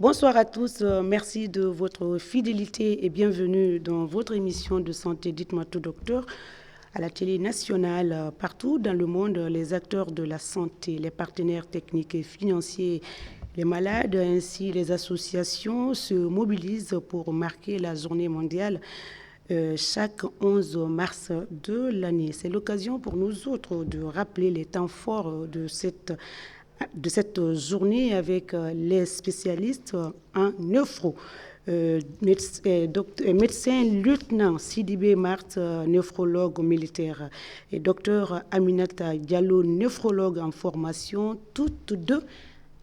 Bonsoir à tous, merci de votre fidélité et bienvenue dans votre émission de santé Dites-moi tout docteur à la télé nationale. Partout dans le monde, les acteurs de la santé, les partenaires techniques et financiers, les malades ainsi les associations se mobilisent pour marquer la journée mondiale chaque 11 mars de l'année. C'est l'occasion pour nous autres de rappeler les temps forts de cette journée avec les spécialistes en nephro. Médecin lieutenant Sidibé Marthe, néphrologue militaire, et docteur Aminata Diallo, néphrologue en formation, toutes deux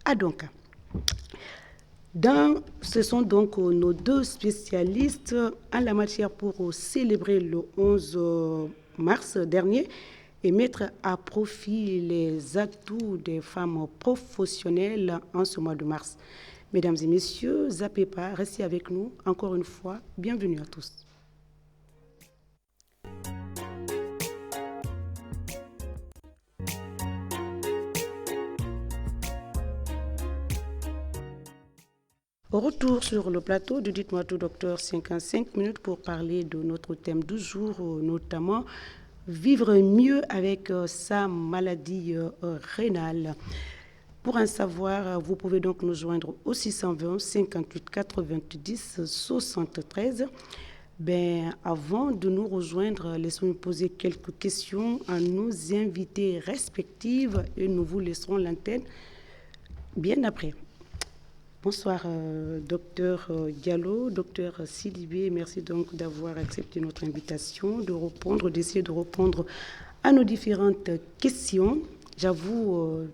à Donka. Ce sont donc nos deux spécialistes en la matière pour célébrer le 11 mars dernier et mettre à profit les atouts des femmes professionnelles en ce mois de mars. Mesdames et messieurs, zappez pas, restez avec nous. Encore une fois, bienvenue à tous. Au retour sur le plateau de Dites-moi tout docteur, 55 minutes pour parler de notre thème du jour, notamment vivre mieux avec sa maladie rénale. Pour en savoir, vous pouvez donc nous joindre au 620 58 90 73. Avant de nous rejoindre, laissons-nous poser quelques questions à nos invités respectifs et nous vous laisserons l'antenne bien après. Bonsoir, docteur Diallo, docteur Sidibé. Merci donc d'avoir accepté notre invitation, d'essayer de répondre à nos différentes questions. J'avoue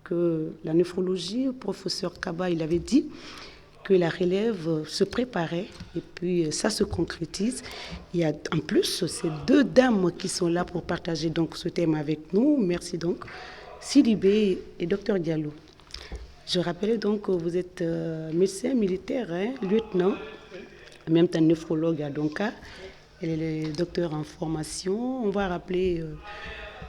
que la néphrologie, le professeur Kaba, il avait dit que la relève se préparait et puis ça se concrétise. Il y a en plus ces deux dames qui sont là pour partager donc ce thème avec nous. Merci donc, Sidibé et docteur Diallo. Je rappelle donc que vous êtes médecin militaire, lieutenant, en même temps néphrologue à Donka. Elle est docteur en formation. On va rappeler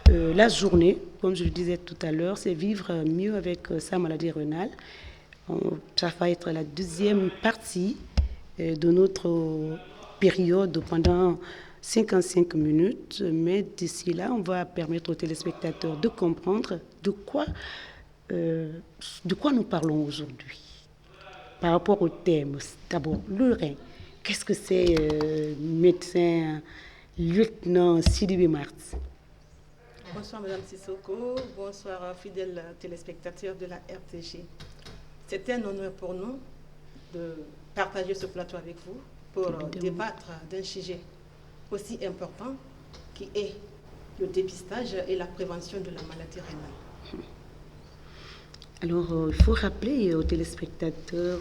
la journée, comme je le disais tout à l'heure, c'est vivre mieux avec sa maladie rénale. Ça va être la deuxième partie de notre période pendant 55 minutes. Mais d'ici là, on va permettre aux téléspectateurs de comprendre de quoi nous parlons aujourd'hui par rapport au thème. D'abord, le rein. Qu'est-ce que c'est, médecin lieutenant Sidibé Marthe? Bonsoir Madame Sissoko, bonsoir fidèles téléspectateurs de la RTG. C'est un honneur pour nous de partager ce plateau avec vous pour débattre d'un sujet aussi important qui est le dépistage et la prévention de la maladie rénale. Alors, il faut rappeler aux téléspectateurs,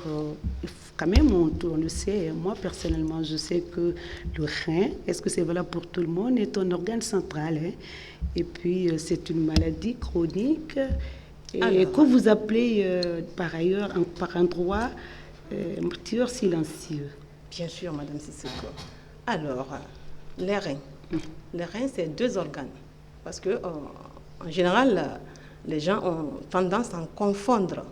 quand même, on le sait, moi personnellement, je sais que le rein, est-ce que c'est valable pour tout le monde, est un organe central. Et puis, c'est une maladie chronique que vous appelez par ailleurs, par endroit, tueur silencieux. Bien sûr, Madame Sissoko. Alors, les reins. Les reins, c'est deux organes. Parce que, en général, les gens ont tendance à confondre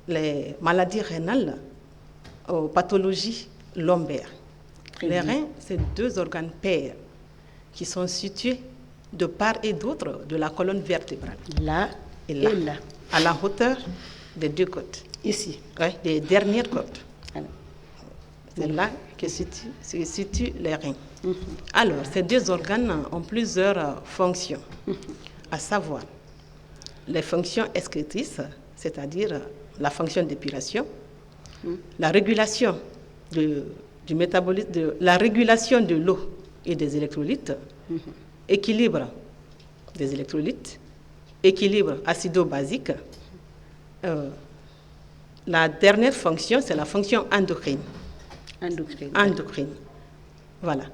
les maladies rénales aux pathologies lombaires. Les reins, c'est deux organes pairs qui sont situés de part et d'autre de la colonne vertébrale. Là et là. À la hauteur des deux côtes. Ici. Oui, des dernières côtes. Alors. C'est là que se situent les reins. Alors, ces deux organes ont plusieurs fonctions, à savoir les fonctions excrétrices, c'est-à-dire la fonction d'épuration, la régulation du métabolisme, la régulation de l'eau et des électrolytes, équilibre des électrolytes, équilibre acido-basique. La dernière fonction, c'est la fonction endocrine. Endocrine. Voilà.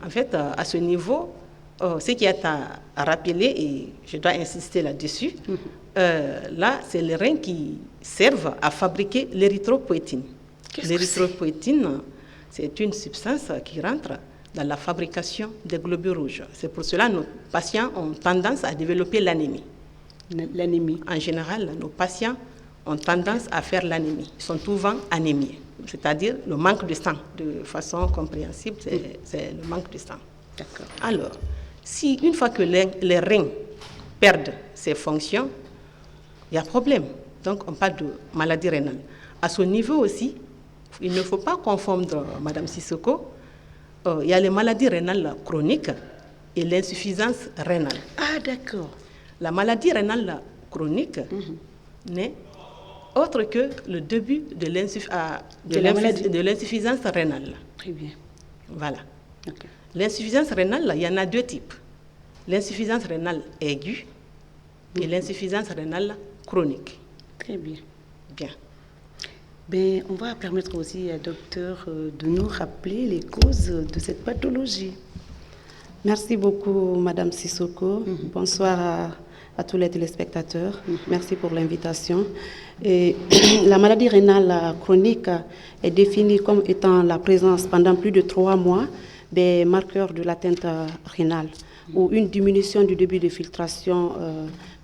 En fait, à ce niveau, ce qui est à rappeler, et je dois insister là-dessus, là, c'est les reins qui servent à fabriquer l'érythropoïétine. L'érythropoïétine, c'est une substance qui rentre dans la fabrication des globules rouges. C'est pour cela que nos patients ont tendance à développer l'anémie. L'anémie. En général, nos patients ont tendance à faire l'anémie. Ils sont souvent anémiés, c'est-à-dire le manque de sang. De façon compréhensible, c'est le manque de sang. D'accord. Alors, si une fois que les reins perdent ces fonctions, il y a problème. Donc, on parle de maladie rénale. À ce niveau aussi, il ne faut pas confondre, Madame Sissoko, il y a les maladies rénales chroniques et l'insuffisance rénale. Ah, d'accord. La maladie rénale chronique n'est autre que le début de l'insuffisance rénale. Très bien. Voilà. Okay. L'insuffisance rénale, il y en a deux types. L'insuffisance rénale aiguë et l'insuffisance rénale chronique. Très bien. Bien. Ben, on va permettre aussi à docteur de nous rappeler les causes de cette pathologie. Merci beaucoup, Madame Sissoko. Bonsoir à tous les téléspectateurs. Merci pour l'invitation. Et la maladie rénale chronique est définie comme étant la présence pendant plus de 3 mois des marqueurs de l'atteinte rénale ou une diminution du débit de filtration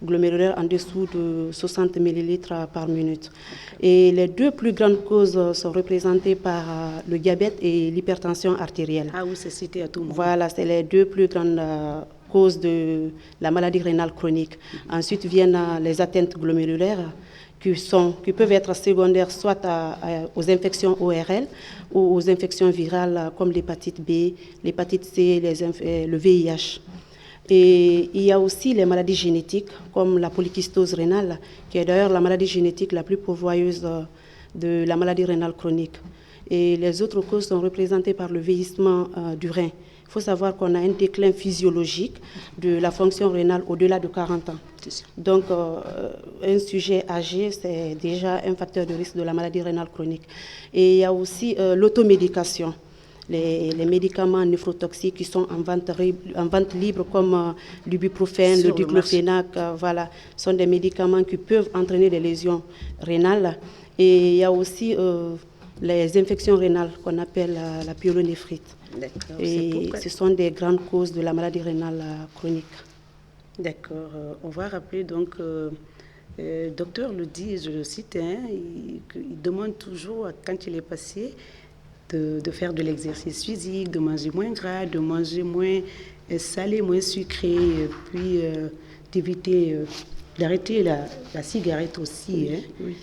glomérulaire en dessous de 60 ml par minute. Et les 2 plus grandes causes sont représentées par le diabète et l'hypertension artérielle. Ah oui, c'est cité à tout moment. Voilà, c'est les 2 plus grandes causes de la maladie rénale chronique. Ensuite viennent les atteintes glomérulaires qui peuvent être secondaires soit aux infections ORL ou aux infections virales comme l'hépatite B, l'hépatite C, le VIH. Et il y a aussi les maladies génétiques comme la polykystose rénale, qui est d'ailleurs la maladie génétique la plus pourvoyeuse de la maladie rénale chronique. Et les autres causes sont représentées par le vieillissement du rein. Il faut savoir qu'on a un déclin physiologique de la fonction rénale au-delà de 40 ans. Donc, un sujet âgé, c'est déjà un facteur de risque de la maladie rénale chronique. Et il y a aussi l'automédication. Les médicaments néphrotoxiques qui sont en vente libre comme l'ibuprofène, le diclofénac, voilà, sont des médicaments qui peuvent entraîner des lésions rénales. Et il y a aussi les infections rénales qu'on appelle la pyélonéphrite. D'accord. Et ce sont des grandes causes de la maladie rénale chronique. D'accord. On va rappeler donc, docteur le dit, je le cite, il demande toujours quand il est passé de faire de l'exercice physique, de manger moins gras, de manger moins salé, moins sucré, puis d'arrêter la cigarette aussi. Oui.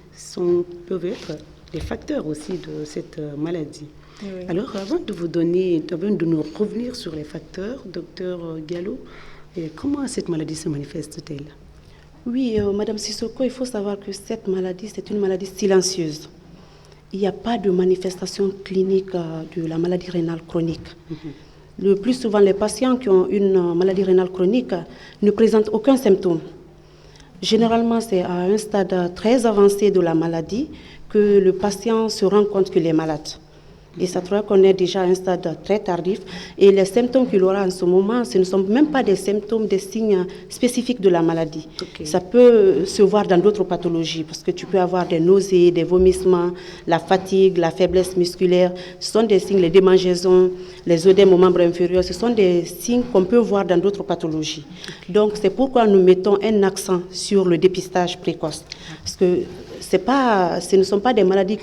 Peuvent être des facteurs aussi de cette maladie. Oui. Alors, avant de nous revenir sur les facteurs, docteur Gallo, comment cette maladie se manifeste-t-elle? Oui, Madame Sissoko, il faut savoir que cette maladie, c'est une maladie silencieuse. Il n'y a pas de manifestation clinique de la maladie rénale chronique. Le plus souvent, les patients qui ont une maladie rénale chronique ne présentent aucun symptôme. Généralement, c'est à un stade très avancé de la maladie que le patient se rend compte qu'il est malade. Et ça trouve qu'on est déjà à un stade très tardif. Et les symptômes qu'il aura en ce moment, ce ne sont même pas des symptômes, des signes spécifiques de la maladie. Okay. Ça peut se voir dans d'autres pathologies, parce que tu peux avoir des nausées, des vomissements, la fatigue, la faiblesse musculaire. Ce sont des signes, les démangeaisons, les œdèmes aux membres inférieurs. Ce sont des signes qu'on peut voir dans d'autres pathologies. Okay. Donc, c'est pourquoi nous mettons un accent sur le dépistage précoce. Parce que ce ne sont pas des maladies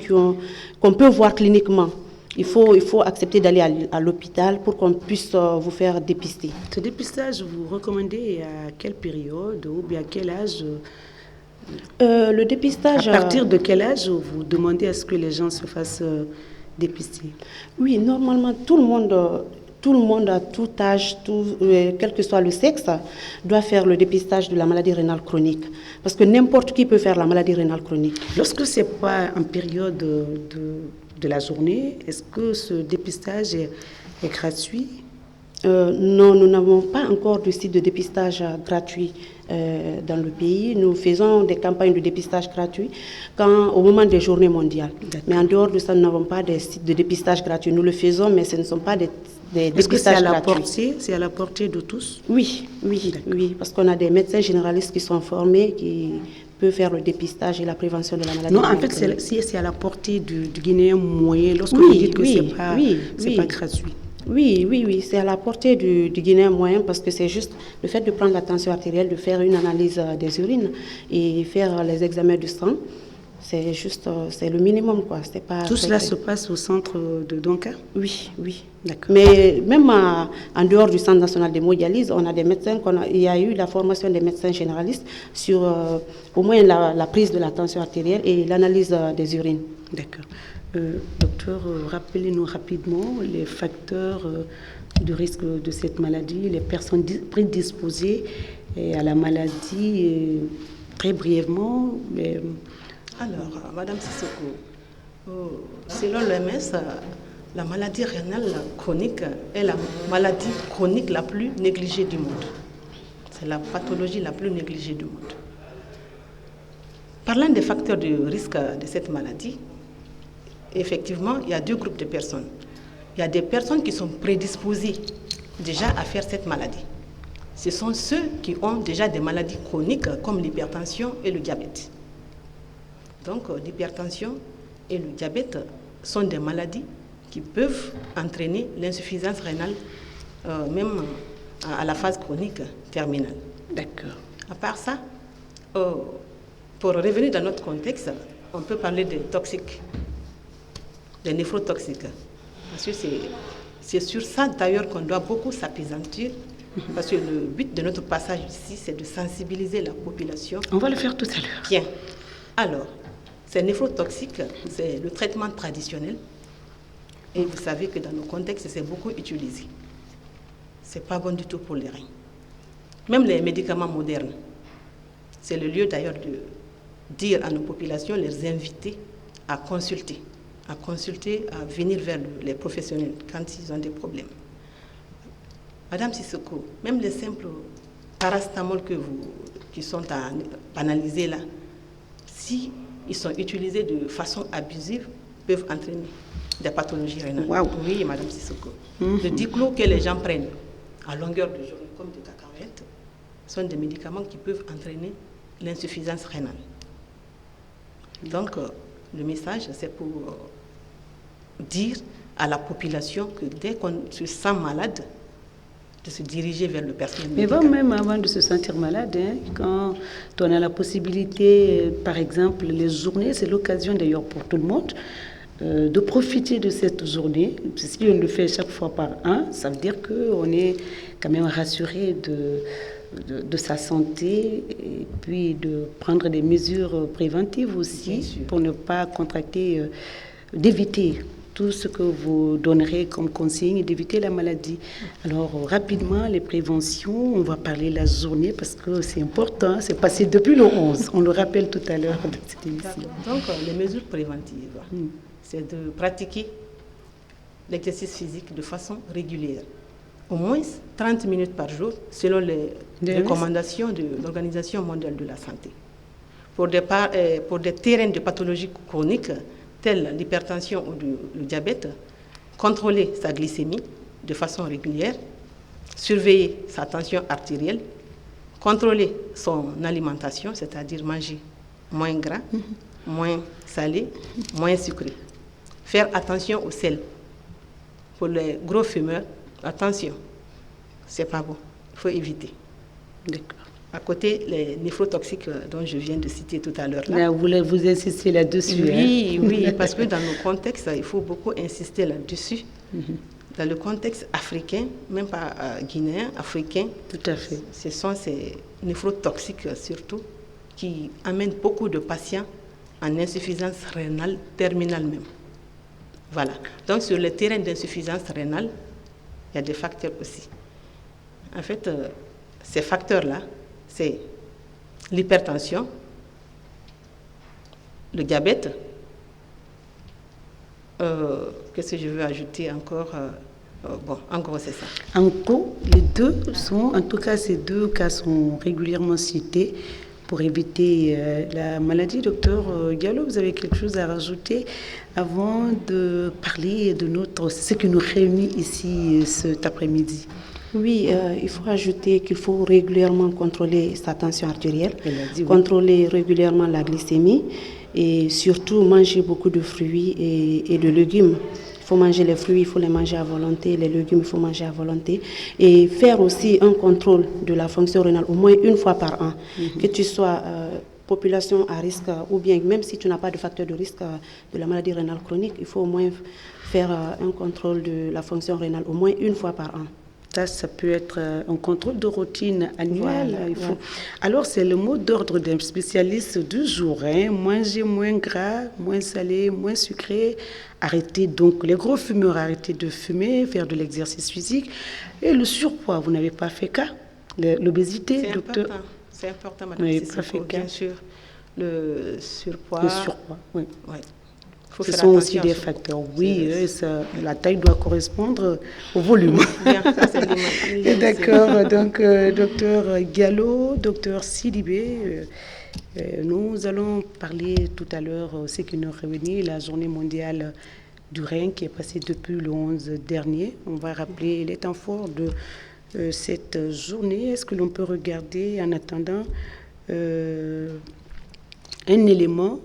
qu'on peut voir cliniquement. Il faut accepter d'aller à l'hôpital pour qu'on puisse vous faire dépister. Ce dépistage, vous recommandez à quelle période ou bien à quel âge? Le dépistage... À partir de quel âge vous demandez à ce que les gens se fassent dépister? Oui, normalement, tout le monde à tout âge, quel que soit le sexe, doit faire le dépistage de la maladie rénale chronique. Parce que n'importe qui peut faire la maladie rénale chronique. Lorsque ce n'est pas en période de la journée, est-ce que ce dépistage est gratuit? Non, nous n'avons pas encore de site de dépistage gratuit dans le pays. Nous faisons des campagnes de dépistage gratuit au moment des journées mondiales. Mais en dehors de ça, nous n'avons pas de site de dépistage gratuit. Nous le faisons, mais ce ne sont pas des dépistages gratuits. C'est à la portée de tous? Oui, parce qu'on a des médecins généralistes qui sont formés, qui peut faire le dépistage et la prévention de la maladie. Non, en fait, c'est à la portée du Guinéen moyen, lorsque vous dites que c'est pas gratuit. Oui, c'est à la portée du Guinéen moyen parce que c'est juste le fait de prendre la tension artérielle, de faire une analyse des urines et faire les examens du sang C'est juste, c'est le minimum, quoi. C'est pas Tout cela se passe au centre de Donka? Oui, oui. D'accord. Mais même en dehors du Centre national d'hémodialyse, on a des médecins, il y a eu la formation des médecins généralistes sur au moins la prise de la tension artérielle et l'analyse des urines. D'accord. Docteur, rappelez-nous rapidement les facteurs de risque de cette maladie, les personnes prédisposées à la maladie, très brièvement. Alors, Madame Sissoko, selon l'OMS, la maladie rénale chronique est la maladie chronique la plus négligée du monde. C'est la pathologie la plus négligée du monde. Parlant des facteurs de risque de cette maladie, effectivement, il y a deux groupes de personnes. Il y a des personnes qui sont prédisposées déjà à faire cette maladie. Ce sont ceux qui ont déjà des maladies chroniques comme l'hypertension et le diabète. Donc, l'hypertension et le diabète sont des maladies qui peuvent entraîner l'insuffisance rénale, même à la phase chronique terminale. D'accord. À part ça, pour revenir dans notre contexte, on peut parler des toxiques, des néphrotoxiques. Parce que c'est sur ça d'ailleurs qu'on doit beaucoup s'appesantir, parce que le but de notre passage ici, c'est de sensibiliser la population. On va le faire tout à l'heure. Bien. Alors, ces néphrotoxiques, c'est le traitement traditionnel. Et vous savez que dans nos contextes, c'est beaucoup utilisé. Ce n'est pas bon du tout pour les reins. Même les médicaments modernes. C'est le lieu d'ailleurs de dire à nos populations, les inviter à consulter, à venir vers les professionnels quand ils ont des problèmes. Madame Sissoko, même les simples paracétamol qui sont analysés là, si ils sont utilisés de façon abusive, peuvent entraîner des pathologies rénales. Wow. Oui, Madame Sissoko. Le diclo que les gens prennent à longueur de journée, comme des cacahuètes, sont des médicaments qui peuvent entraîner l'insuffisance rénale. Donc, le message, c'est pour dire à la population que dès qu'on se sent malade, de se diriger vers le personnel médical. Mais même avant de se sentir malade, quand on a la possibilité, par exemple, les journées, c'est l'occasion d'ailleurs pour tout le monde, de profiter de cette journée. Si on le fait chaque fois par un, ça veut dire qu'on est quand même rassuré de sa santé et puis de prendre des mesures préventives aussi pour ne pas contracter, d'éviter tout ce que vous donnerez comme consigne, d'éviter la maladie. Alors, rapidement, les préventions, on va parler la journée parce que c'est important, c'est passé depuis le 11, on le rappelle tout à l'heure dans cette émission. Donc, les mesures préventives, c'est de pratiquer l'exercice physique de façon régulière. Au moins 30 minutes par jour, selon les recommandations de l'Organisation mondiale de la santé. Pour des terrains de pathologies chroniques, tels l'hypertension ou le diabète, contrôler sa glycémie de façon régulière, surveiller sa tension artérielle, contrôler son alimentation, c'est-à-dire manger moins gras, moins salé, moins sucré. Faire attention au sel. Pour les gros fumeurs, attention, c'est pas bon, il faut éviter. D'accord. À côté, les néphrotoxiques dont je viens de citer tout à l'heure. Là, vous insistez là-dessus. Oui, oui, parce que dans nos contextes, il faut beaucoup insister là-dessus. Dans le contexte africain, même pas guinéen, africain, tout à fait. Ce sont ces néphrotoxiques surtout qui amènent beaucoup de patients en insuffisance rénale terminale même. Voilà. Donc sur le terrain d'insuffisance rénale, il y a des facteurs aussi. En fait, ces facteurs-là, c'est l'hypertension, le diabète. Qu'est-ce que je veux ajouter encore? En gros, c'est ça. En gros, les deux sont, en tout cas, ces deux cas sont régulièrement cités pour éviter la maladie. Docteur Diallo, vous avez quelque chose à rajouter avant de parler de ce qui nous réunit ici cet après-midi? Oui, il faut ajouter qu'il faut régulièrement contrôler sa tension artérielle, contrôler régulièrement la glycémie et surtout manger beaucoup de fruits et de légumes. Il faut manger les fruits, il faut les manger à volonté, les légumes, il faut manger à volonté et faire aussi un contrôle de la fonction rénale au moins une fois par an, que tu sois population à risque, ou bien même si tu n'as pas de facteur de risque de la maladie rénale chronique, il faut au moins faire un contrôle de la fonction rénale au moins une fois par an. Ça peut être un contrôle de routine annuel. Voilà. Alors, c'est le mot d'ordre d'un spécialiste du jour. Manger moins gras, moins salé, moins sucré. Arrêtez donc les gros fumeurs, arrêtez de fumer, faire de l'exercice physique. Et le surpoids, vous n'avez pas fait cas. L'obésité, docteur. C'est important, madame Sissoko, bien sûr. Le surpoids. Le surpoids, oui. Ce sont aussi des facteurs. Oui, la taille doit correspondre au volume. Bien, ça c'est d'accord. Donc, docteur Diallo, docteur Sidibé, nous allons parler tout à l'heure, ce qui nous réunit, la journée mondiale du rein qui est passée depuis le 11 dernier. On va rappeler les temps forts de cette journée. Est-ce que l'on peut regarder en attendant un élément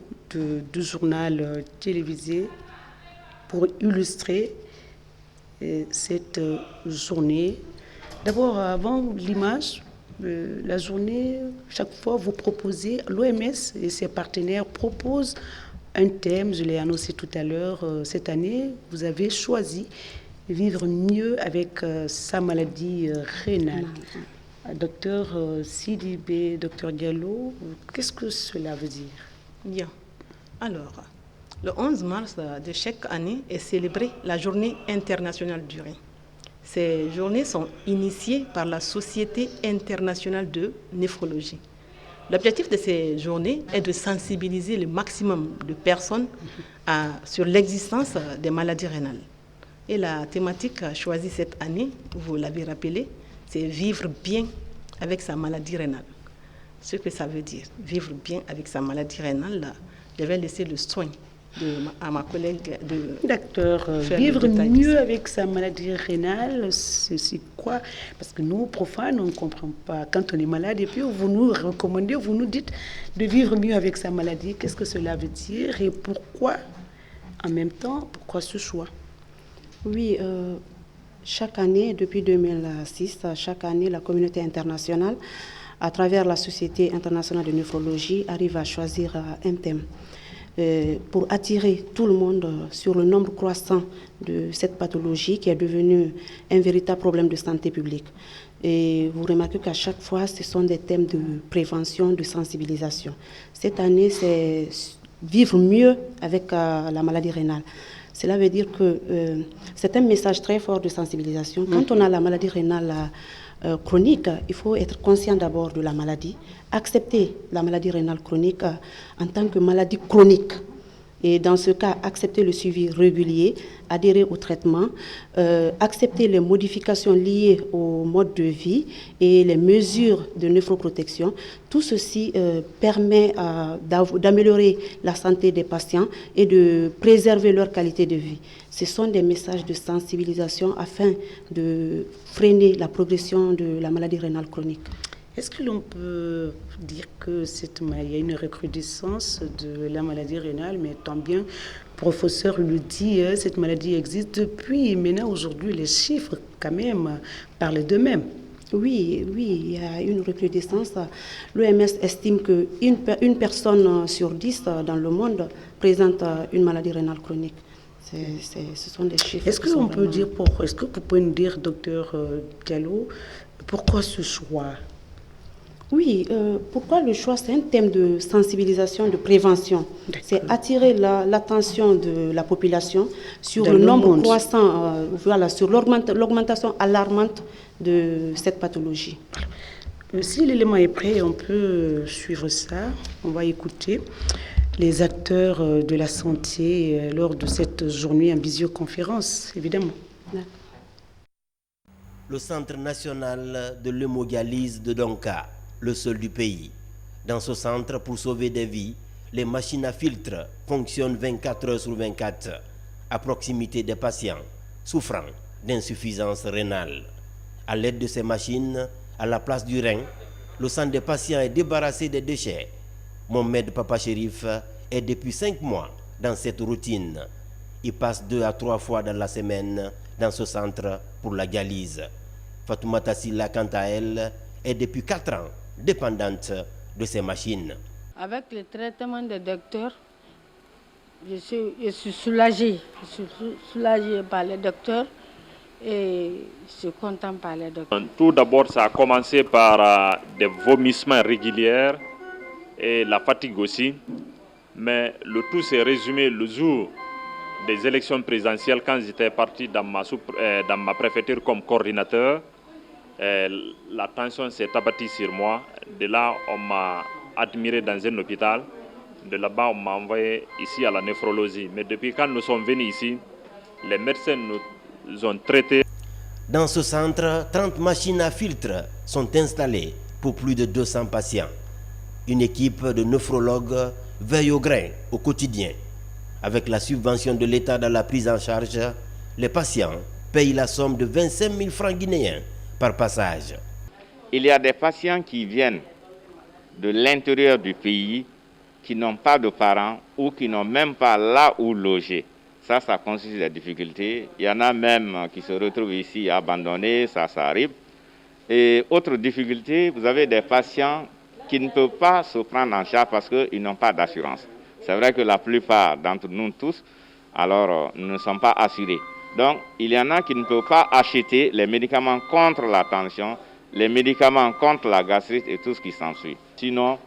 du journal télévisé pour illustrer cette journée. D'abord, avant l'image, la journée, chaque fois vous proposez, l'OMS et ses partenaires proposent un thème, je l'ai annoncé tout à l'heure, cette année, vous avez choisi vivre mieux avec sa maladie rénale. Docteur Sidibé, docteur Diallo, qu'est-ce que cela veut dire? Bien. Alors, le 11 mars de chaque année est célébrée la Journée internationale du rein. Ces journées sont initiées par la Société internationale de néphrologie. L'objectif de ces journées est de sensibiliser le maximum de personnes sur l'existence des maladies rénales. Et la thématique choisie cette année, vous l'avez rappelé, c'est vivre bien avec sa maladie rénale. Ce que ça veut dire, vivre bien avec sa maladie rénale, je vais laisser le soin à ma collègue de... Docteur, vivre mieux avec sa maladie rénale, c'est quoi? Parce que nous, profanes, on ne comprend pas. Quand on est malade, et puis vous nous recommandez, vous nous dites de vivre mieux avec sa maladie. Qu'est-ce que cela veut dire et pourquoi, en même temps, pourquoi ce choix? Oui, chaque année, depuis 2006, chaque année, la communauté internationale, à travers la Société internationale de néphrologie, arrive à choisir un thème pour attirer tout le monde sur le nombre croissant de cette pathologie qui est devenue un véritable problème de santé publique. Et vous remarquez qu'à chaque fois, ce sont des thèmes de prévention, de sensibilisation. Cette année, c'est vivre mieux avec la maladie rénale. Cela veut dire que c'est un message très fort de sensibilisation. Quand on a la maladie rénale chronique, il faut être conscient d'abord de la maladie, accepter la maladie rénale chronique en tant que maladie chronique. Et dans ce cas, accepter le suivi régulier, adhérer au traitement, accepter les modifications liées au mode de vie et les mesures de néphroprotection. Tout ceci permet d'améliorer la santé des patients et de préserver leur qualité de vie. Ce sont des messages de sensibilisation afin de freiner la progression de la maladie rénale chronique. Est-ce que l'on peut dire que il y a une recrudescence de la maladie rénale, mais tant bien, le professeur le dit, cette maladie existe depuis, et maintenant aujourd'hui les chiffres quand même parlent d'eux-mêmes. Oui, il y a une recrudescence. L'OMS estime qu'une personne sur 10 dans le monde présente une maladie rénale chronique. Ce sont des chiffres. Est-ce que l'on peut dire pourquoi? Est-ce que vous pouvez nous dire, docteur Diallo, pourquoi ce choix? Oui, pourquoi le choix? C'est un thème de sensibilisation, de prévention. C'est attirer l'attention de la population sur le nombre croissant, sur l'augmentation alarmante de cette pathologie. Si l'élément est prêt, on peut suivre ça. On va écouter les acteurs de la santé lors de cette journée en visioconférence, évidemment. Le Centre national de l'hémodialyse de Donka, le seul du pays. Dans ce centre, pour sauver des vies, les machines à filtre fonctionnent 24 heures sur 24 à proximité des patients souffrant d'insuffisance rénale. À l'aide de ces machines, à la place du rein, le sang des patients est débarrassé des déchets. Mohamed Papa Chérif est depuis 5 mois dans cette routine. Il passe 2 à 3 fois dans la semaine dans ce centre pour la dialyse. Fatoumata Silla, quant à elle, est depuis 4 ans dépendante de ces machines. Avec le traitement des docteurs, je suis soulagée. Je suis soulagée par les docteurs et je suis contente par les docteurs. Tout d'abord, ça a commencé par des vomissements réguliers et la fatigue aussi. Mais le tout s'est résumé le jour des élections présidentielles quand j'étais parti dans ma préfecture comme coordinateur. La tension s'est abattue sur moi. De là, on m'a admiré dans un hôpital. De là-bas, on m'a envoyé ici à la néphrologie. Mais depuis quand nous sommes venus ici, les médecins nous ont traités. Dans ce centre, 30 machines à filtre sont installées pour plus de 200 patients. Une équipe de néphrologues veille au grain au quotidien. Avec la subvention de l'État dans la prise en charge, les patients payent la somme de 25 000 francs guinéens par passage. Il y a des patients qui viennent de l'intérieur du pays, qui n'ont pas de parents ou qui n'ont même pas là où loger. Ça constitue des difficultés. Il y en a même qui se retrouvent ici abandonnés, ça arrive. Et autre difficulté, vous avez des patients qui ne peuvent pas se prendre en charge parce qu'ils n'ont pas d'assurance. C'est vrai que la plupart d'entre nous tous, alors nous ne sommes pas assurés. Donc, il y en a qui ne peuvent pas acheter les médicaments contre la tension, les médicaments contre la gastrite et tout ce qui s'ensuit. Sinon,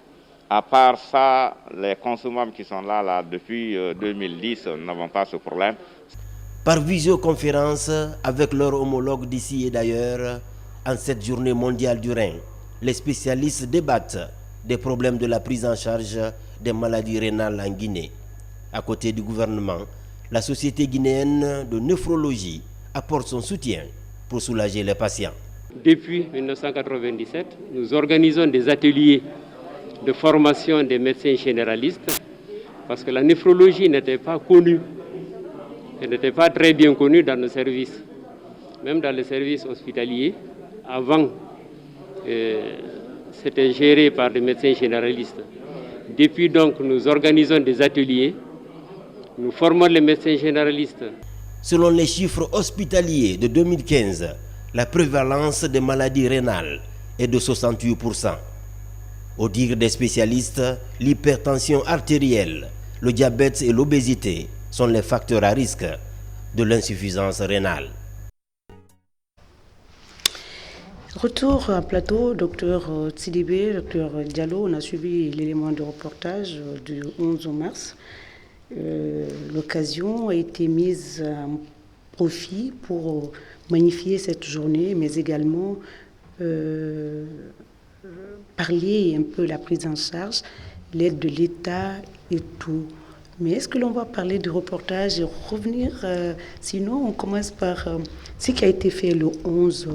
à part ça, les consumables qui sont là depuis 2010 n'avons pas ce problème. Par visioconférence avec leurs homologues d'ici et d'ailleurs, en cette journée mondiale du rein, les spécialistes débattent des problèmes de la prise en charge des maladies rénales en Guinée. À côté du gouvernement, la Société guinéenne de néphrologie apporte son soutien pour soulager les patients. Depuis 1997, nous organisons des ateliers de formation des médecins généralistes parce que la néphrologie n'était pas connue. Elle n'était pas très bien connue dans nos services. Même dans les services hospitaliers, avant, c'était géré par des médecins généralistes. Depuis donc, nous organisons des ateliers, nous formons les médecins généralistes. Selon les chiffres hospitaliers de 2015, la prévalence des maladies rénales est de 68%. Au dire des spécialistes, l'hypertension artérielle, le diabète et l'obésité sont les facteurs à risque de l'insuffisance rénale. Retour à plateau, docteur Tsidibé, docteur Diallo, on a suivi l'élément de reportage du 11 mars. L'occasion a été mise à profit pour magnifier cette journée, mais également parler un peu de la prise en charge, l'aide de l'État et tout. Mais est-ce que l'on va parler du reportage et revenir sinon, on commence par ce qui a été fait le 11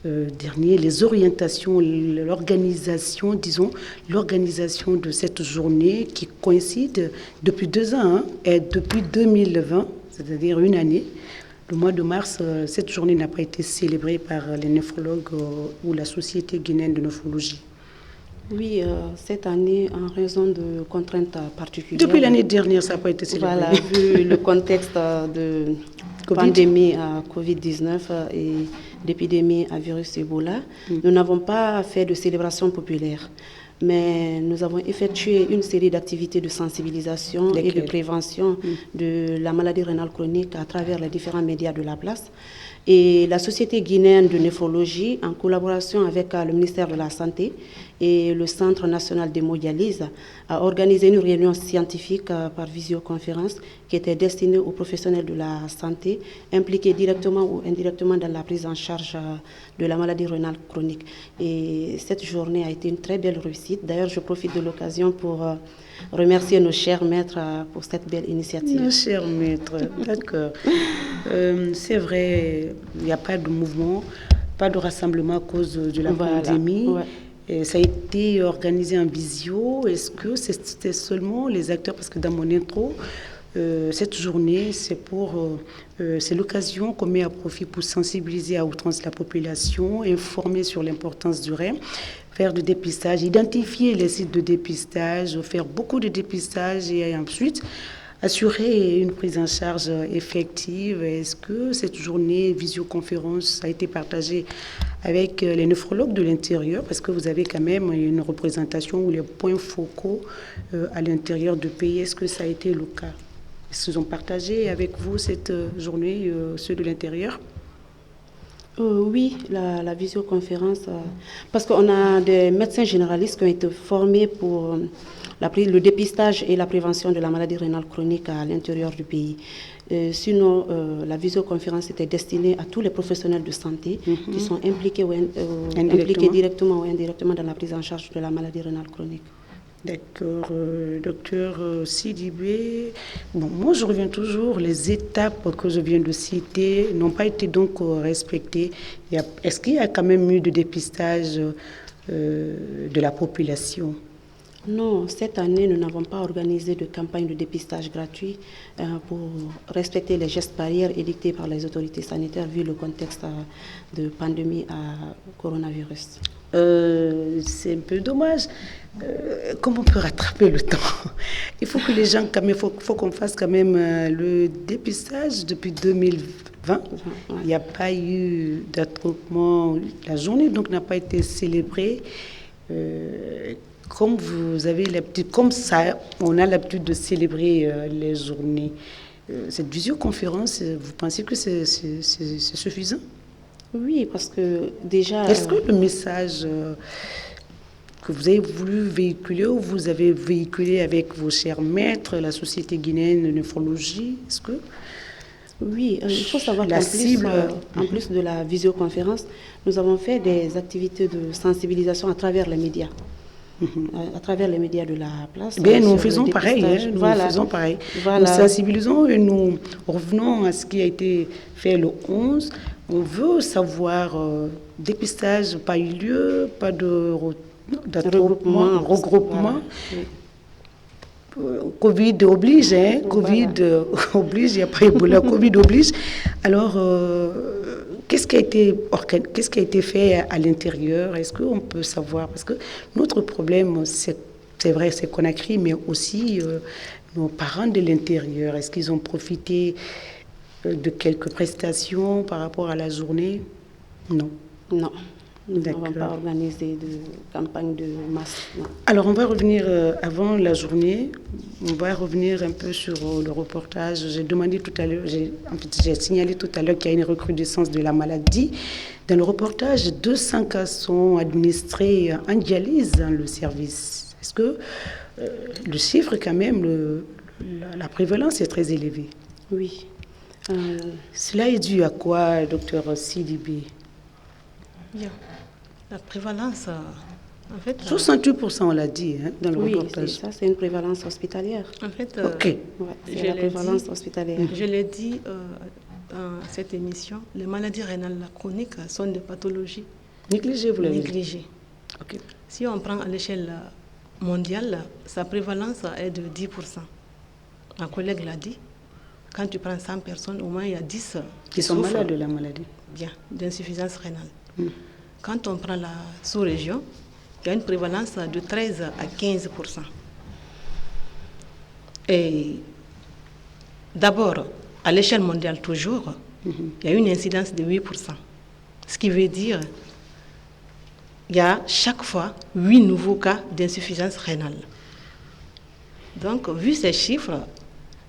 dernier, les orientations, l'organisation de cette journée qui coïncide depuis 2 ans et depuis 2020, c'est-à-dire une année. Le mois de mars, cette journée n'a pas été célébrée par les néphrologues ou la Société guinéenne de néphrologie. Oui, cette année, en raison de contraintes particulières. Depuis l'année dernière, ça n'a pas été célébré. Voilà, vu le contexte de pandémie à Covid-19 et d'épidémie à virus Ebola, nous n'avons pas fait de célébration populaire. Mais nous avons effectué une série d'activités de sensibilisation et de prévention de la maladie rénale chronique à travers les différents médias de la place. Et la Société guinéenne de néphrologie, en collaboration avec le ministère de la Santé et le Centre national d'hémodialyse, a organisé une réunion scientifique par visioconférence qui était destinée aux professionnels de la santé impliqués directement ou indirectement dans la prise en charge de la maladie rénale chronique. Et cette journée a été une très belle réussite. D'ailleurs, je profite de l'occasion pour remercier nos chers maîtres pour cette belle initiative. Nos chers maîtres, d'accord. C'est vrai, il n'y a pas de mouvement, pas de rassemblement à cause de la pandémie. Ouais. Et ça a été organisé en visio. Est-ce que c'était seulement les acteurs? Parce que dans mon intro, cette journée, c'est l'occasion qu'on met à profit pour sensibiliser à outrance la population, informer sur l'importance du rein, faire du dépistage, identifier les sites de dépistage, faire beaucoup de dépistage et ensuite assurer une prise en charge effective. Est-ce que cette journée visioconférence a été partagée avec les néphrologues de l'intérieur? Parce que vous avez quand même une représentation ou les points focaux à l'intérieur du pays. Est-ce que ça a été le cas? Est-ce qu'ils ont partagé avec vous cette journée, ceux de l'intérieur? Oui, la visioconférence, parce qu'on a des médecins généralistes qui ont été formés pour le dépistage et la prévention de la maladie rénale chronique à l'intérieur du pays. Sinon, la visioconférence était destinée à tous les professionnels de santé qui sont impliqués directement ou indirectement dans la prise en charge de la maladie rénale chronique. D'accord, docteur Sidibé. Bon, moi, je reviens toujours, les étapes que je viens de citer n'ont pas été donc respectées. Est-ce qu'il y a quand même eu de dépistage de la population? Non, cette année, nous n'avons pas organisé de campagne de dépistage gratuit pour respecter les gestes barrières édictés par les autorités sanitaires vu le contexte de pandémie à coronavirus. C'est un peu dommage. Comment on peut rattraper le temps? Il faut que les gens, quand même, faut qu'on fasse quand même le dépistage depuis 2020. Il n'y a pas eu d'attroupement. La journée donc n'a pas été célébrée. Comme vous avez l'habitude, comme ça, on a l'habitude de célébrer les journées. Cette visioconférence, vous pensez que c'est suffisant? Oui, parce que déjà... Est-ce que le message que vous avez voulu véhiculer ou vous avez véhiculé avec vos chers maîtres, la Société guinéenne de néphrologie, est-ce que... Oui, il faut savoir la cible, en plus de la visioconférence, nous avons fait des activités de sensibilisation à travers les médias. À travers les médias de la place. Bien, nous faisons pareil. Nous sensibilisons et nous revenons à ce qui a été fait le 11. On veut savoir, dépistage, pas eu lieu, pas de regroupement. Voilà. Covid oblige, hein? Covid oblige, il n'y a pas Ebola, Covid oblige. Alors, qu'est-ce qui a été fait à l'intérieur? Est-ce qu'on peut savoir? Parce que notre problème, c'est vrai, c'est Conakry, mais aussi nos parents de l'intérieur. Est-ce qu'ils ont profité de quelques prestations par rapport à la journée? Non. Non. Nous n'avons pas organisé de campagne de masse. Non. Alors, on va revenir avant la journée. On va revenir un peu sur le reportage. J'ai signalé tout à l'heure qu'il y a une recrudescence de la maladie. Dans le reportage, 200 cas sont administrés en dialyse dans le service. Est-ce que le chiffre, quand même, la prévalence est très élevée? Oui. Cela est dû à quoi, docteur Sidibé? Bien. La prévalence, en fait... 68%, on l'a dit, hein, dans le reportage. Ça, c'est une prévalence hospitalière. En fait, c'est la prévalence hospitalière. Je l'ai dit dans cette émission, les maladies rénales chroniques sont des pathologies négligées, vous l'avez dit. Négligées. Okay. Si on prend à l'échelle mondiale, sa prévalence est de 10%. Un collègue l'a dit. Quand tu prends 100 personnes, au moins il y a 10 qui sont malades de la maladie. Bien, d'insuffisance rénale. Quand on prend la sous-région, il y a une prévalence de 13 à 15%. Et d'abord, à l'échelle mondiale toujours, il y a une incidence de 8%. Ce qui veut dire qu'il y a chaque fois 8 nouveaux cas d'insuffisance rénale. Donc, vu ces chiffres,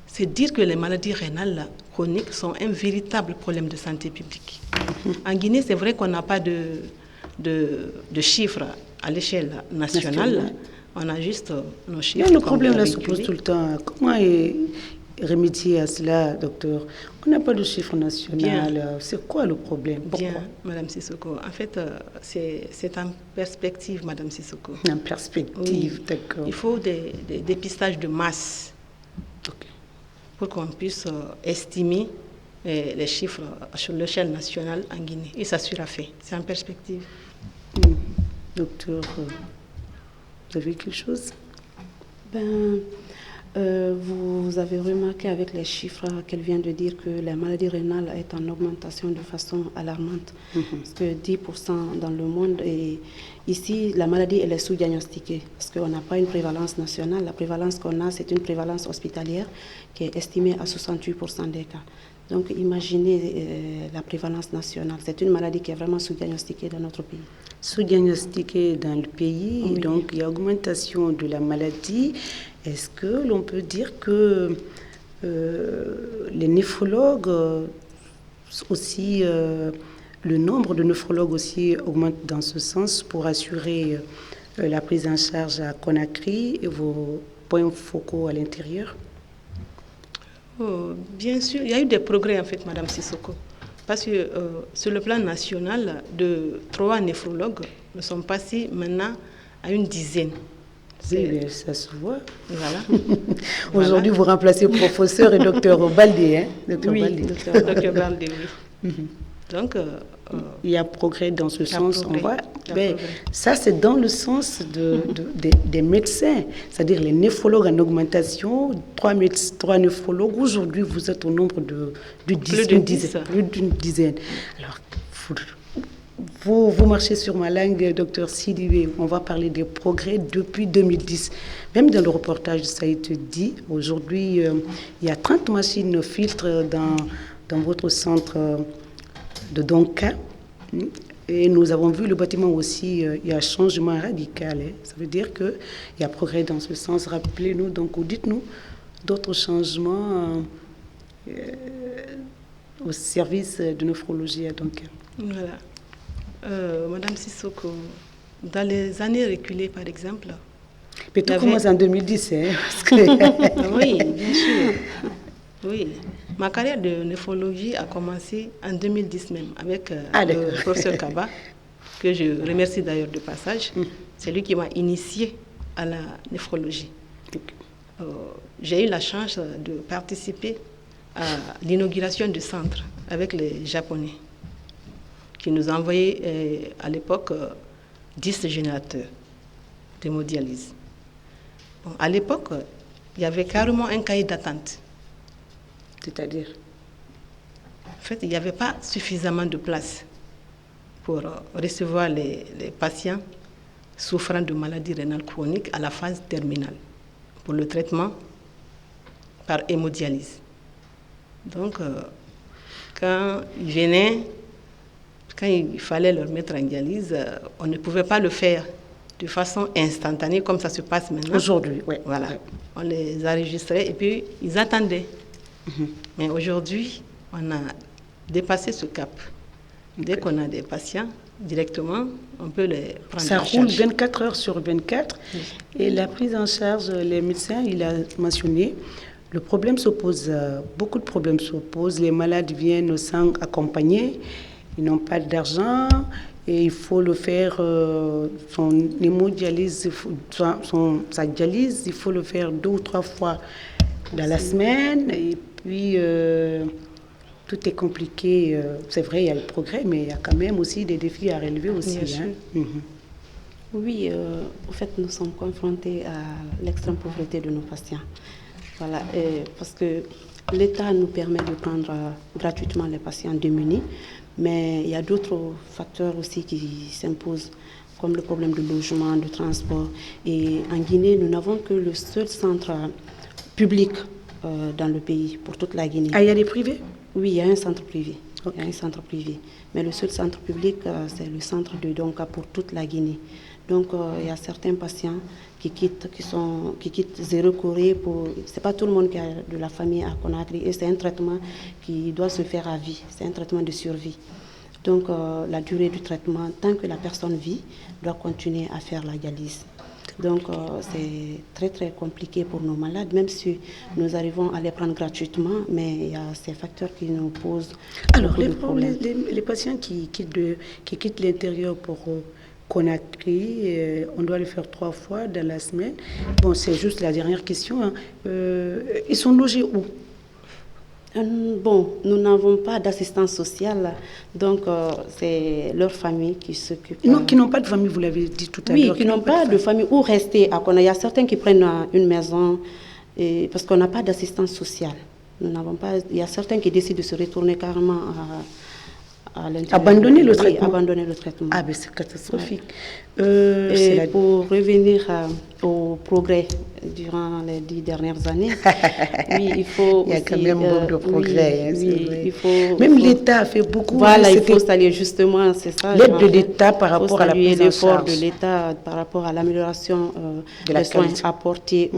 c'est dire que les maladies rénales chroniques sont un véritable problème de santé publique. En Guinée, c'est vrai qu'on n'a pas de chiffres à l'échelle nationale. On a juste nos chiffres. Mais le problème là se pose tout le temps. Comment remédier à cela, docteur? On n'a pas de chiffre national. C'est quoi le problème? Bien, Madame Sissoko. En fait, c'est en perspective, Madame Sissoko. En perspective, d'accord. Il faut des dépistages de masse pour qu'on puisse estimer les chiffres sur l'échelle nationale en Guinée. Et ça sera fait. C'est en perspective. Docteur, vous avez quelque chose? Vous avez remarqué avec les chiffres qu'elle vient de dire que la maladie rénale est en augmentation de façon alarmante. Parce que 10% dans le monde, et ici, la maladie, elle est sous-diagnostiquée. Parce qu'on n'a pas une prévalence nationale. La prévalence qu'on a, c'est une prévalence hospitalière qui est estimée à 68% des cas. Donc, imaginez la prévalence nationale. C'est une maladie qui est vraiment sous-diagnostiquée dans notre pays. Sous-diagnostiqué dans le pays, Oui. donc il y a augmentation de la maladie. Est-ce que l'on peut dire que les néphrologues aussi, le nombre de néphrologues aussi augmente dans ce sens pour assurer la prise en charge à Conakry et vos points focaux à l'intérieur? Oh, bien sûr, il y a eu des progrès en fait, Madame Sissoko. Parce que sur le plan national, de 3 néphrologues, nous sommes passés maintenant à une dizaine. Oui, mais ça se voit. Voilà. Aujourd'hui, vous remplacez professeur et docteur Baldé, hein? Docteur Oui, Baldé. docteur Baldé, oui. Donc, il y a progrès dans ce sens. progrès. On voit. Il y a Ben, progrès. ça, c'est dans le sens des médecins, c'est-à-dire les néphrologues en augmentation. 3 néphrologues. Aujourd'hui, vous êtes au nombre de 10, Plus de 10. plus d'une dizaine. Alors, vous marchez sur ma langue, docteur Sidibé. On va parler des progrès depuis 2010. Même dans le reportage, ça a été dit. Aujourd'hui, il y a 30 machines filtres dans votre centre de Donka. Et nous avons vu le bâtiment aussi, il y a un changement radical. Hein. Ça veut dire qu'il y a progrès dans ce sens. Rappelez-nous, donc, ou dites-nous d'autres changements au service de néphrologie à Donka. Voilà. Madame Sissoko, dans les années reculées, par exemple. Mais tout il y avait- commence en 2010, hein, parce que... Oui, bien sûr. Oui. Ma carrière de néphrologie a commencé en 2010 même, avec le professeur Kaba, que je remercie d'ailleurs de passage. C'est lui qui m'a initié à la néphrologie. J'ai eu la chance de participer à l'inauguration du centre avec les Japonais, qui nous a envoyé à l'époque 10 générateurs d'hémodialyse. Bon, à l'époque, il y avait carrément un cahier d'attente. C'est-à-dire? En fait, il n'y avait pas suffisamment de place pour recevoir les patients souffrant de maladies rénales chroniques à la phase terminale pour le traitement par hémodialyse. Donc, quand ils venaient, quand il fallait leur mettre en dialyse, on ne pouvait pas le faire de façon instantanée comme ça se passe maintenant. Aujourd'hui, oui. Voilà. Ouais. On les enregistrait et puis ils attendaient. Mais aujourd'hui, on a dépassé ce cap. Dès qu'on a des patients, directement, on peut les prendre Ça en roule charge. 24 heures sur 24. Et la prise en charge, les médecins, il a mentionné, le problème s'oppose, beaucoup de problèmes s'opposent. Les malades viennent sans accompagner, ils n'ont pas d'argent et il faut le faire, son hémodialyse, sa dialyse, il faut le faire 2 ou 3 fois dans la semaine. Et puis, tout est compliqué. C'est vrai, il y a le progrès, mais il y a quand même aussi des défis à relever aussi. Bien sûr. Oui, en fait, nous sommes confrontés à l'extrême pauvreté de nos patients. Voilà, parce que l'État nous permet de prendre gratuitement les patients démunis, mais il y a d'autres facteurs aussi qui s'imposent, comme le problème de logement, de transport. Et en Guinée, nous n'avons que le seul centre public dans le pays, pour toute la Guinée. Ah, il y a des privés? Oui, il y a un centre privé. Ok. Il y a un centre privé. Mais le seul centre public, c'est le centre de Donka pour toute la Guinée. Donc, il y a certains patients qui quittent Zéro Corée pour... C'est pas tout le monde qui a de la famille à Conakry. Et c'est un traitement qui doit se faire à vie. C'est un traitement de survie. Donc, la durée du traitement, tant que la personne vit, doit continuer à faire la dialyse. Donc, c'est très, très compliqué pour nos malades, même si nous arrivons à les prendre gratuitement, mais il y a ces facteurs qui nous posent Alors, beaucoup de problèmes. les patients qui quittent l'intérieur pour Conakry, on doit le faire 3 fois dans la semaine. Bon, c'est juste la dernière question. Hein. Ils sont logés où? Bon, nous n'avons pas d'assistance sociale, donc c'est leur famille qui s'occupe. Non, qui n'ont pas de famille, vous l'avez dit tout à Oui, l'heure. qui n'ont pas de famille où rester à Conakry. Il y a certains qui prennent une maison Et parce qu'on n'a pas d'assistance sociale. Nous n'avons pas. Il y a certains qui décident de se retourner carrément à l'intérieur. Abandonner le Oui, traitement. abandonner le traitement. Ah, ben c'est catastrophique. Et pour revenir au progrès durant les 10 dernières années, oui, il faut. Il y a quand même beaucoup de progrès. Oui, même l'État a fait beaucoup. Voilà, il faut saluer justement, c'est ça. L'aide de l'État par rapport à la prise en charge. L'effort de l'État par rapport à l'amélioration des soins apportés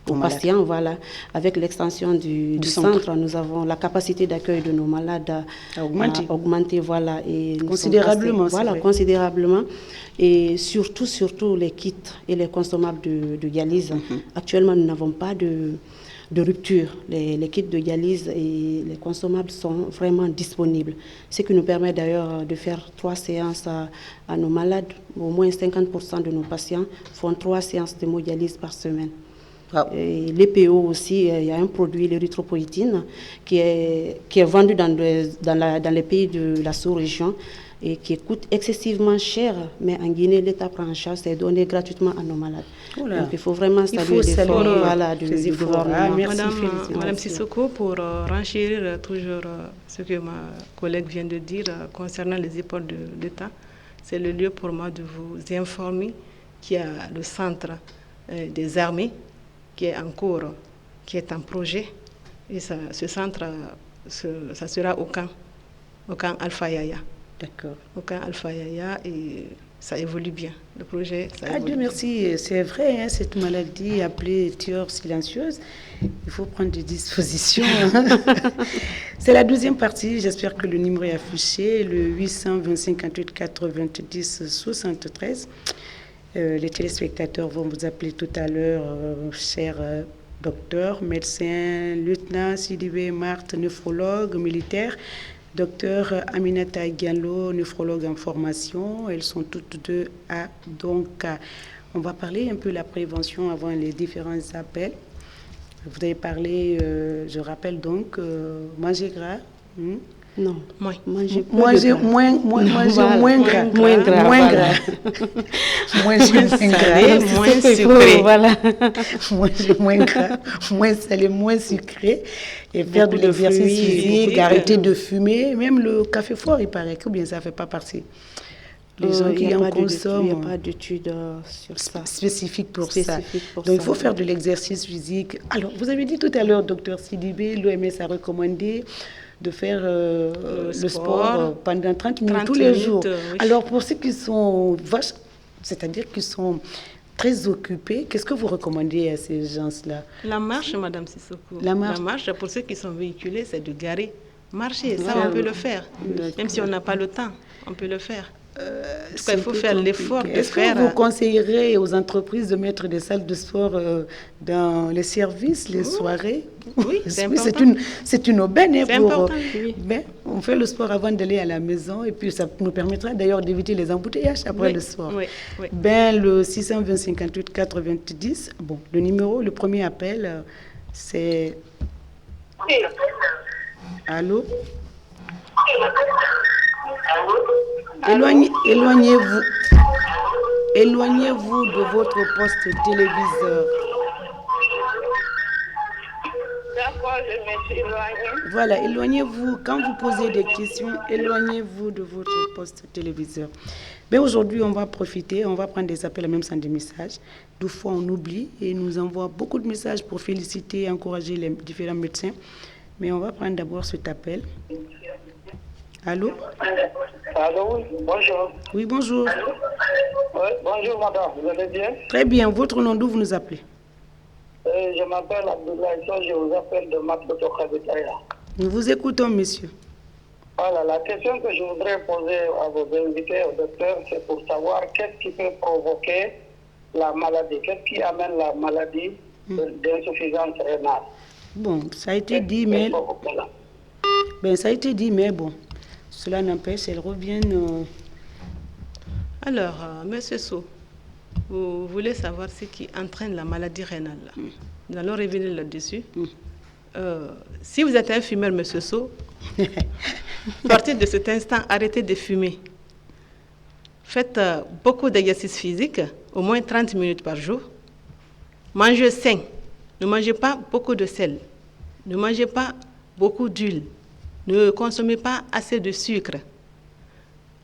aux patients, voilà. Avec l'extension du centre, nous avons la capacité d'accueil de nos malades à augmenter, voilà, et considérablement. Voilà, considérablement. Et surtout les kits et les consommables de dialyse. Actuellement, nous n'avons pas de rupture. Les kits de dialyse et les consommables sont vraiment disponibles. Ce qui nous permet d'ailleurs de faire 3 séances à nos malades. Au moins 50% de nos patients font 3 séances d'hémodialyse par semaine. Et l'EPO aussi, il y a un produit, l'érythropoïétine, qui est vendu dans les pays de la sous-région et qui coûte excessivement cher, mais en Guinée, l'État prend en charge, c'est donné gratuitement à nos malades. Donc il faut vraiment saluer l'effort du gouvernement. Merci, Madame Sissoko, pour renchérir toujours ce que ma collègue vient de dire concernant les efforts de l'État. C'est le lieu pour moi de vous informer qu'il y a le centre des armées qui est en cours, qui est en projet. Et ce centre, ça sera au camp Alpha Yaya. D'accord. Au camp Alpha Yaya, et ça évolue bien. Le projet, ça évolue Dieu merci, c'est vrai, cette maladie appelée tumeur silencieuse, il faut prendre des dispositions. C'est la deuxième partie, j'espère que le numéro est affiché, le 820 58 90 73. Les téléspectateurs vont vous appeler tout à l'heure, cher docteur, médecin, lieutenant Sidibé Marthe, nephrologue militaire, docteur Aminata Diallo, nephrologue en formation. Elles sont toutes deux à Donka. On va parler un peu de la prévention avant les différents appels. Vous avez parlé, je rappelle donc, manger gras. Non, manger moins gras. Moins gras. moins sucré. Voilà. Manger moins gras, moins salé, moins sucré. Et faire de l'exercice physique, arrêter de fumer. Même le café fort, il paraît que bien ça ne fait pas partie. Les gens qui en consomment. Il n'y a pas d'études sur ça. Spécifique pour ça. Donc il faut faire de l'exercice physique. Alors, vous avez dit tout à l'heure, docteur Sidibé, l'OMS a recommandé de faire le sport pendant 30 minutes tous les jours. Oui. Alors, pour ceux qui sont vaches, c'est-à-dire qui sont très occupés, qu'est-ce que vous recommandez à ces gens-là? La marche, Madame Sissoko. La marche, pour ceux qui sont véhiculés, c'est de garer. Marcher, ça, on peut le faire. Même si on n'a pas le temps, on peut le faire. Il faut faire l'effort de faire. Est-ce que vous conseillerez aux entreprises de mettre des salles de sport dans les services, les soirées? Oui, c'est important. C'est une aubaine. C'est important, oui. Ben, on fait le sport avant d'aller à la maison et puis ça nous permettra d'ailleurs d'éviter les embouteillages après le sport. Oui, oui. Ben, le 620 58 90, bon, le numéro, le premier appel, c'est... Allô? Éloignez-vous de votre poste téléviseur. D'accord, je me suis éloignée. Voilà, éloignez-vous. Quand vous posez des questions, éloignez-vous de votre poste téléviseur. Mais aujourd'hui, on va profiter, on va prendre des appels même sans des messages. Deux fois, on oublie et nous envoie beaucoup de messages pour féliciter et encourager les différents médecins. Mais on va prendre d'abord cet appel. Allô? Allô, oui, bonjour. Oui, bonjour. Oui, bonjour madame, vous allez bien? Très bien, votre nom, d'où vous nous appelez? Je m'appelle Abdoulaye, je vous appelle de Matloto Khabitaya. Nous vous écoutons, monsieur. Voilà, la question que je voudrais poser à vos invités, au docteur, c'est pour savoir qu'est-ce qui peut provoquer la maladie, qu'est-ce qui amène la maladie d'insuffisance rénale? Bon, ça a été dit, mais... ça a été dit, mais bon, cela n'empêche, elles reviennent... Alors, monsieur So, vous voulez savoir ce qui entraîne la maladie rénale. Nous allons revenir là-dessus. Si vous êtes un fumeur, monsieur So, à partir de cet instant, arrêtez de fumer. Faites beaucoup d'exercices physiques, au moins 30 minutes par jour. Mangez sain. Ne mangez pas beaucoup de sel. Ne mangez pas beaucoup d'huile. Ne consommez pas assez de sucre.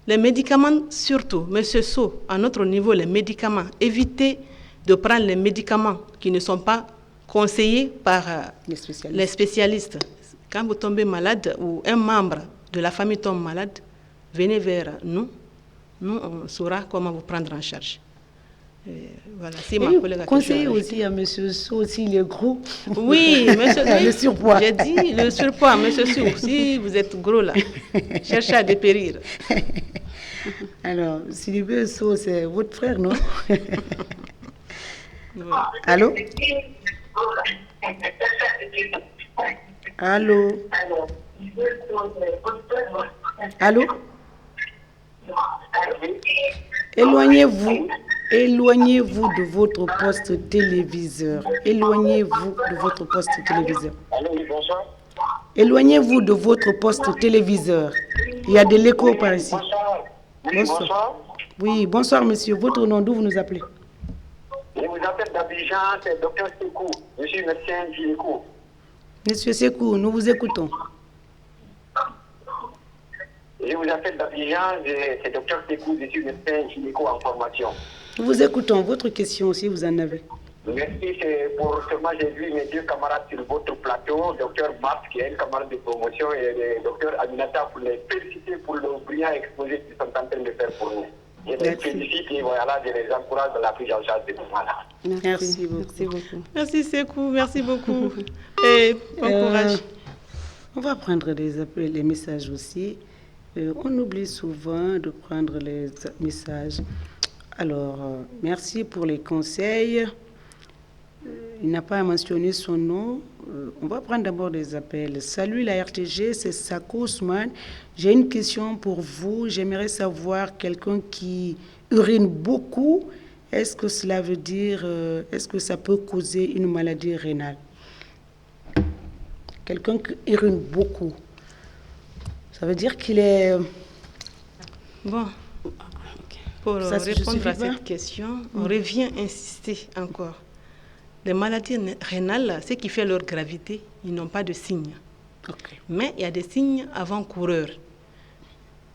Les médicaments surtout, Monsieur So, à notre niveau, les médicaments, évitez de prendre les médicaments qui ne sont pas conseillés par les spécialistes. Quand vous tombez malade ou un membre de la famille tombe malade, venez vers nous. Nous, on saura comment vous prendre en charge. Voilà, c'est ma collègue. Conseillez aussi à Monsieur So s'il est gros. Oui, Monsieur le surpoids. J'ai dit le surpoids, Monsieur So. Si vous êtes gros là, cherchez à dépérir. Alors, Sylvain So, c'est votre frère, non? Allô? Allô? Allô? Éloignez-vous de votre poste téléviseur. Éloignez-vous de votre poste téléviseur. Allô, oui, bonsoir. Éloignez-vous de votre poste téléviseur. Il y a de l'écho par ici. Bonsoir. Oui, bonsoir. Oui, bonsoir monsieur. Votre nom, d'où vous nous appelez? Je vous appelle d'Abidjan, c'est Dr Sekou. Je suis médecin gynéco. Monsieur Sekou, nous vous écoutons. Je vous appelle d'Abidjan, c'est Dr Sekou, je suis médecin gynéco en formation. Nous vous écoutons. Votre question, si vous en avez. Merci, c'est pour seulement j'ai vu mes deux camarades sur votre plateau, Dr Mars, qui est une camarade de promotion, et le Dr Aminata, pour les féliciter pour le brillant exposé qu'ils sont en train de faire pour nous. Je les félicite et voilà, je les encourage dans la prise en charge de tout malades. Merci beaucoup. Merci Sekou, merci beaucoup. Et bon courage. On va prendre les messages aussi. On oublie souvent de prendre les messages. Alors, merci pour les conseils. Il n'a pas mentionné son nom. On va prendre d'abord des appels. Salut la RTG, c'est Sako Ousmane. J'ai une question pour vous. J'aimerais savoir quelqu'un qui urine beaucoup. Est-ce que cela veut dire, est-ce que ça peut causer une maladie rénale? Quelqu'un qui urine beaucoup. Ça veut dire qu'il est... Bon, pour répondre à cette question, on revient insister encore. Les maladies rénales, ce qui fait leur gravité, ils n'ont pas de signes. Mais il y a des signes avant-coureurs.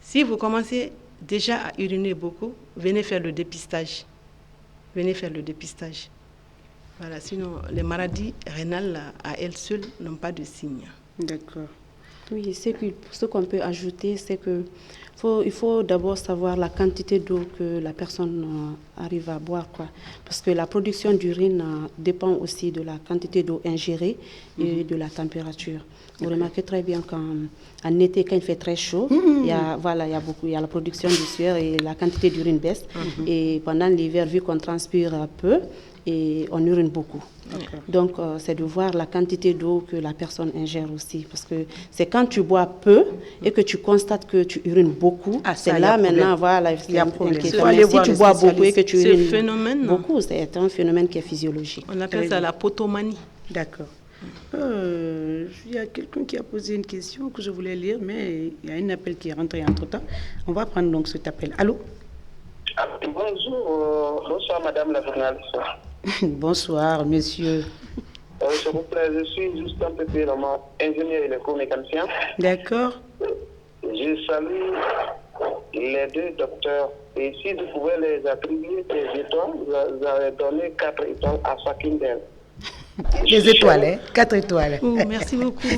Si vous commencez déjà à uriner beaucoup, venez faire le dépistage. Voilà, sinon, les maladies rénales, à elles seules, n'ont pas de signes. D'accord. Oui, ce qu'on peut ajouter, c'est que il faut d'abord savoir la quantité d'eau que la personne arrive à boire, quoi. Parce que la production d'urine dépend aussi de la quantité d'eau ingérée et de la température. Vous remarquez très bien qu'en été, quand il fait très chaud, il y a la production de sueur et la quantité d'urine baisse. Et pendant l'hiver, vu qu'on transpire peu, et on urine beaucoup. Donc, c'est de voir la quantité d'eau que la personne ingère aussi. Parce que c'est quand tu bois peu et que tu constates que tu urines beaucoup, c'est là maintenant, voilà, il y a un problème. Si tu bois beaucoup et que tu urines beaucoup, c'est un phénomène qui est physiologique. On appelle ça la potomanie. D'accord. Il y a quelqu'un qui a posé une question que je voulais lire, mais il y a un appel qui est rentré entre-temps. On va prendre donc cet appel. Allô? Bonsoir, madame la journaliste. Bonsoir, monsieur. S'il vous plaît, je suis juste un peu ingénieur électromécanicien. D'accord. Je salue les deux docteurs. Et si vous pouvez les attribuer des étoiles, vous avez donné 4 étoiles à chacune d'elles. Des étoiles, hein? 4 étoiles. Oh, merci beaucoup.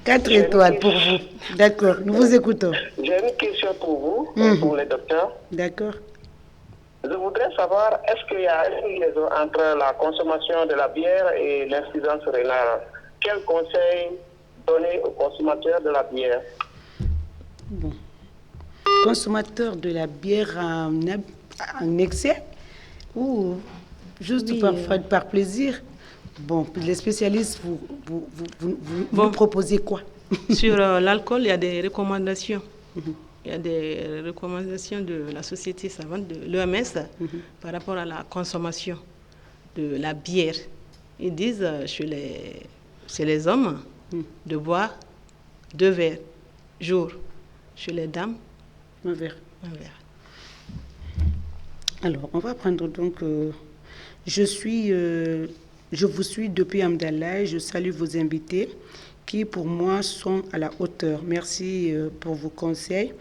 4 étoiles pour vous. D'accord, nous vous écoutons. J'ai une question pour vous, pour les docteurs. D'accord. Je voudrais savoir, est-ce qu'il y a une liaison entre la consommation de la bière et l'insuffisance rénale? Quel conseil donner aux consommateurs de la bière? Bon. Consommateurs de la bière en excès ou juste par plaisir? Bon, les spécialistes, vous proposez quoi? Sur l'alcool, il y a des recommandations. Il y a des recommandations de la Société savante, de l'OMS, par rapport à la consommation de la bière. Ils disent chez les hommes de boire 2 verres jour. Chez les dames, 1 verre. 1 verre. Alors, on va prendre donc... je suis Je vous suis depuis Amdallah et je salue vos invités qui, pour moi, sont à la hauteur. Merci pour vos conseils.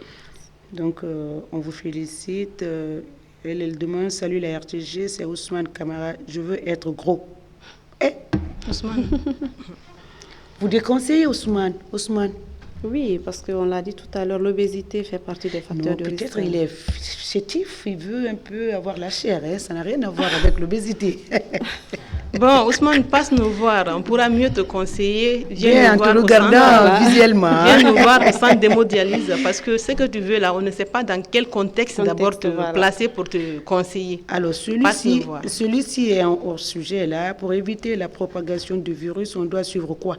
Donc, on vous félicite. Elle demande, salut la RTG, c'est Ousmane Kamara. Je veux être gros. Eh, Ousmane. Vous déconseillez Ousmane? Ousmane? Oui, parce qu'on l'a dit tout à l'heure, l'obésité fait partie des facteurs de risque. Peut-être il est chétif, il veut un peu avoir la chair, hein? Ça n'a rien à voir avec l'obésité. Bon, Ousmane, passe nous voir, on pourra mieux te conseiller. Viens, en te regardant visuellement. Viens nous voir au centre d'hémodialyse, parce que ce que tu veux là, on ne sait pas dans quel contexte d'abord te placer pour te conseiller. Alors, celui-ci est en hors-sujet là. Pour éviter la propagation du virus, on doit suivre quoi?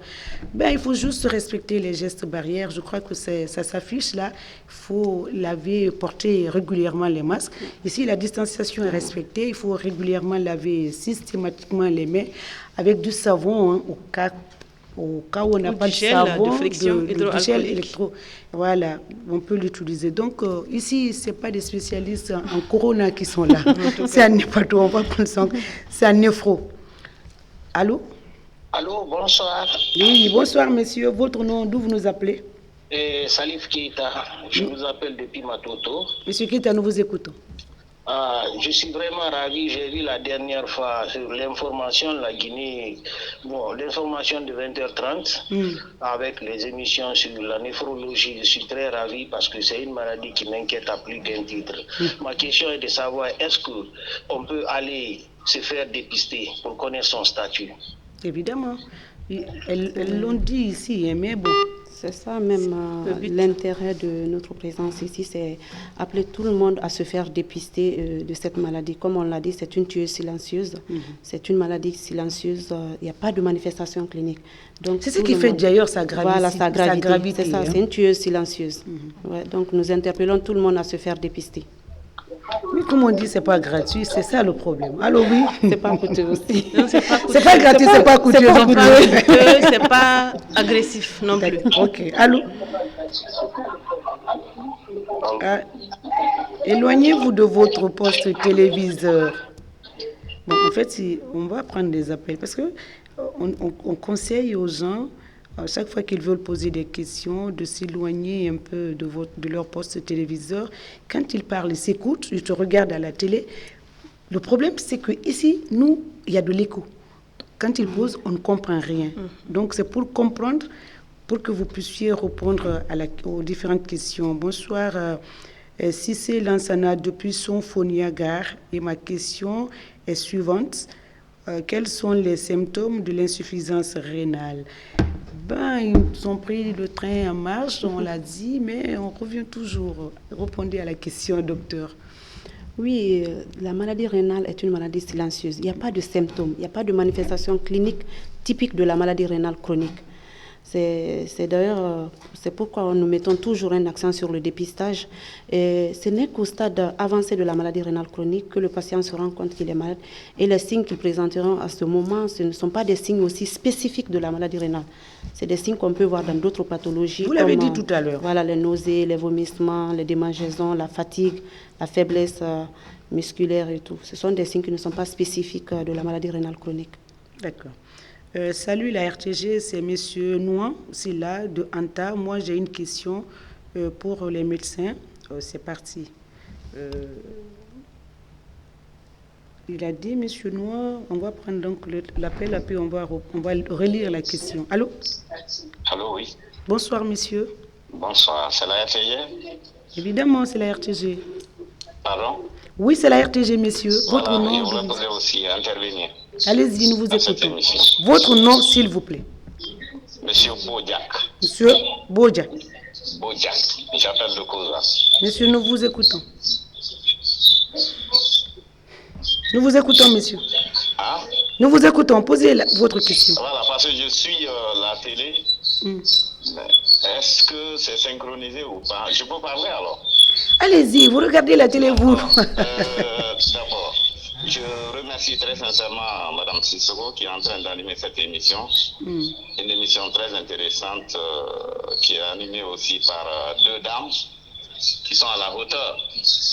Ben, il faut juste respecter les gestes barrières. Je crois que ça s'affiche là. Il faut laver, porter régulièrement les masques. Ici, la distanciation est respectée. Il faut régulièrement laver systématiquement les mains avec du savon, hein, au cas où on n'a pas de savon, de friction gel électro. Voilà, on peut l'utiliser. Donc, ici, ce n'est pas des spécialistes en corona qui sont là. C'est un hépato, on va prendre ça. C'est un néphro. Allô? Allô, bonsoir. Oui, bonsoir, monsieur. Votre nom, d'où vous nous appelez? Salif Keita, je vous appelle depuis Matoto. Monsieur Keita, nous vous écoutons. Je suis vraiment ravi. J'ai vu la dernière fois sur l'information, la Guinée, l'information de 20h30 avec les émissions sur la néphrologie. Je suis très ravi parce que c'est une maladie qui m'inquiète à plus d'un titre. Ma question est de savoir, est-ce qu'on peut aller se faire dépister pour connaître son statut? Évidemment. Elles l'ont dit ici, mais bon. C'est ça même l'intérêt de notre présence ici, c'est appeler tout le monde à se faire dépister de cette maladie. Comme on l'a dit, c'est une tueuse silencieuse. C'est une maladie silencieuse. Il n'y a pas de manifestation clinique. C'est ce qui fait d'ailleurs sa gravité. Voilà, sa gravité. C'est ça, hein. C'est une tueuse silencieuse. Ouais, donc nous interpellons tout le monde à se faire dépister. Mais comme on dit, c'est pas gratuit, c'est ça le problème. Alors oui, c'est pas coûteux aussi. C'est pas gratuit, c'est pas coûteux. C'est pas agressif non plus. Ok, allô. Éloignez-vous de votre poste téléviseur. Bon, en fait, on va prendre des appels parce que on conseille aux gens, à chaque fois qu'ils veulent poser des questions, de s'éloigner un peu de leur poste téléviseur. Quand ils parlent, ils s'écoutent, ils te regardent à la télé. Le problème, c'est qu'ici, nous, il y a de l'écho. Quand ils posent, on ne comprend rien. Donc, c'est pour comprendre, pour que vous puissiez répondre aux différentes questions. Bonsoir, Cissé Lansana depuis Sonfonia-Gare. Et ma question est suivante. Quels sont les symptômes de l'insuffisance rénale? Ils ont pris le train en marche, on l'a dit, mais on revient toujours. Répondez à la question, docteur. Oui, la maladie rénale est une maladie silencieuse. Il n'y a pas de symptômes, il n'y a pas de manifestation clinique typique de la maladie rénale chronique. C'est d'ailleurs, c'est pourquoi nous mettons toujours un accent sur le dépistage. Et ce n'est qu'au stade avancé de la maladie rénale chronique que le patient se rend compte qu'il est malade. Et les signes qu'ils présenteront à ce moment, ce ne sont pas des signes aussi spécifiques de la maladie rénale. C'est des signes qu'on peut voir dans d'autres pathologies. Vous l'avez dit tout à l'heure. Voilà, les nausées, les vomissements, les démangeaisons, la fatigue, la faiblesse musculaire et tout. Ce sont des signes qui ne sont pas spécifiques de la maladie rénale chronique. D'accord. Salut la RTG, c'est Monsieur Nouan, c'est là, de Anta. Moi, j'ai une question pour les médecins. C'est parti. Il a dit, Monsieur Nouan, on va prendre donc l'appel, et puis on va relire la question. Allô? Allô, oui. Bonsoir, monsieur. Bonsoir, c'est la RTG? Évidemment, c'est la RTG. Pardon? Oui, c'est la RTG, monsieur. Voilà, Votre nom? je voudrais aussi intervenir. Allez-y, nous vous écoutons. Votre nom, s'il vous plaît. Monsieur Bodjak. Monsieur Bodjak. Bodjak, j'appelle de Koza. Monsieur, nous vous écoutons. Nous vous écoutons, monsieur. Hein? Nous vous écoutons. Posez votre question. Voilà, parce que je suis la télé. Est-ce que c'est synchronisé ou pas? Je peux parler alors? Allez-y, vous regardez la télé, vous. D'abord, je remercie très sincèrement Mme Sissoko qui est en train d'animer cette émission. Une émission très intéressante qui est animée aussi par deux dames. qui sont à la hauteur.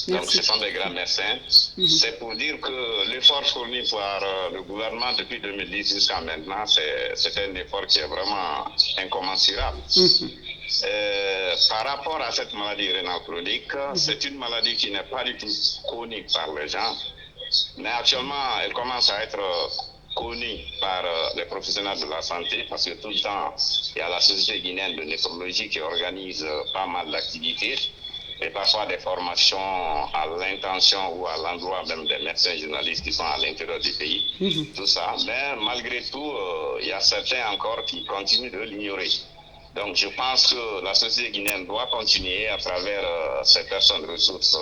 Donc ce sont des grands médecins. C'est pour dire que l'effort fourni par le gouvernement depuis 2010 jusqu'à maintenant, c'est un effort qui est vraiment incommensurable. Par rapport à cette maladie rénale chronique, c'est une maladie qui n'est pas du tout connue par les gens, mais actuellement elle commence à être connue par les professionnels de la santé, parce que tout le temps il y a la Société guinéenne de néphrologie qui organise pas mal d'activités et parfois des formations à l'intention ou à l'endroit même des médecins journalistes qui sont à l'intérieur du pays, tout ça. Mais malgré tout, il y a certains encore qui continuent de l'ignorer. Donc je pense que la société guinéenne doit continuer à travers ces personnes ressources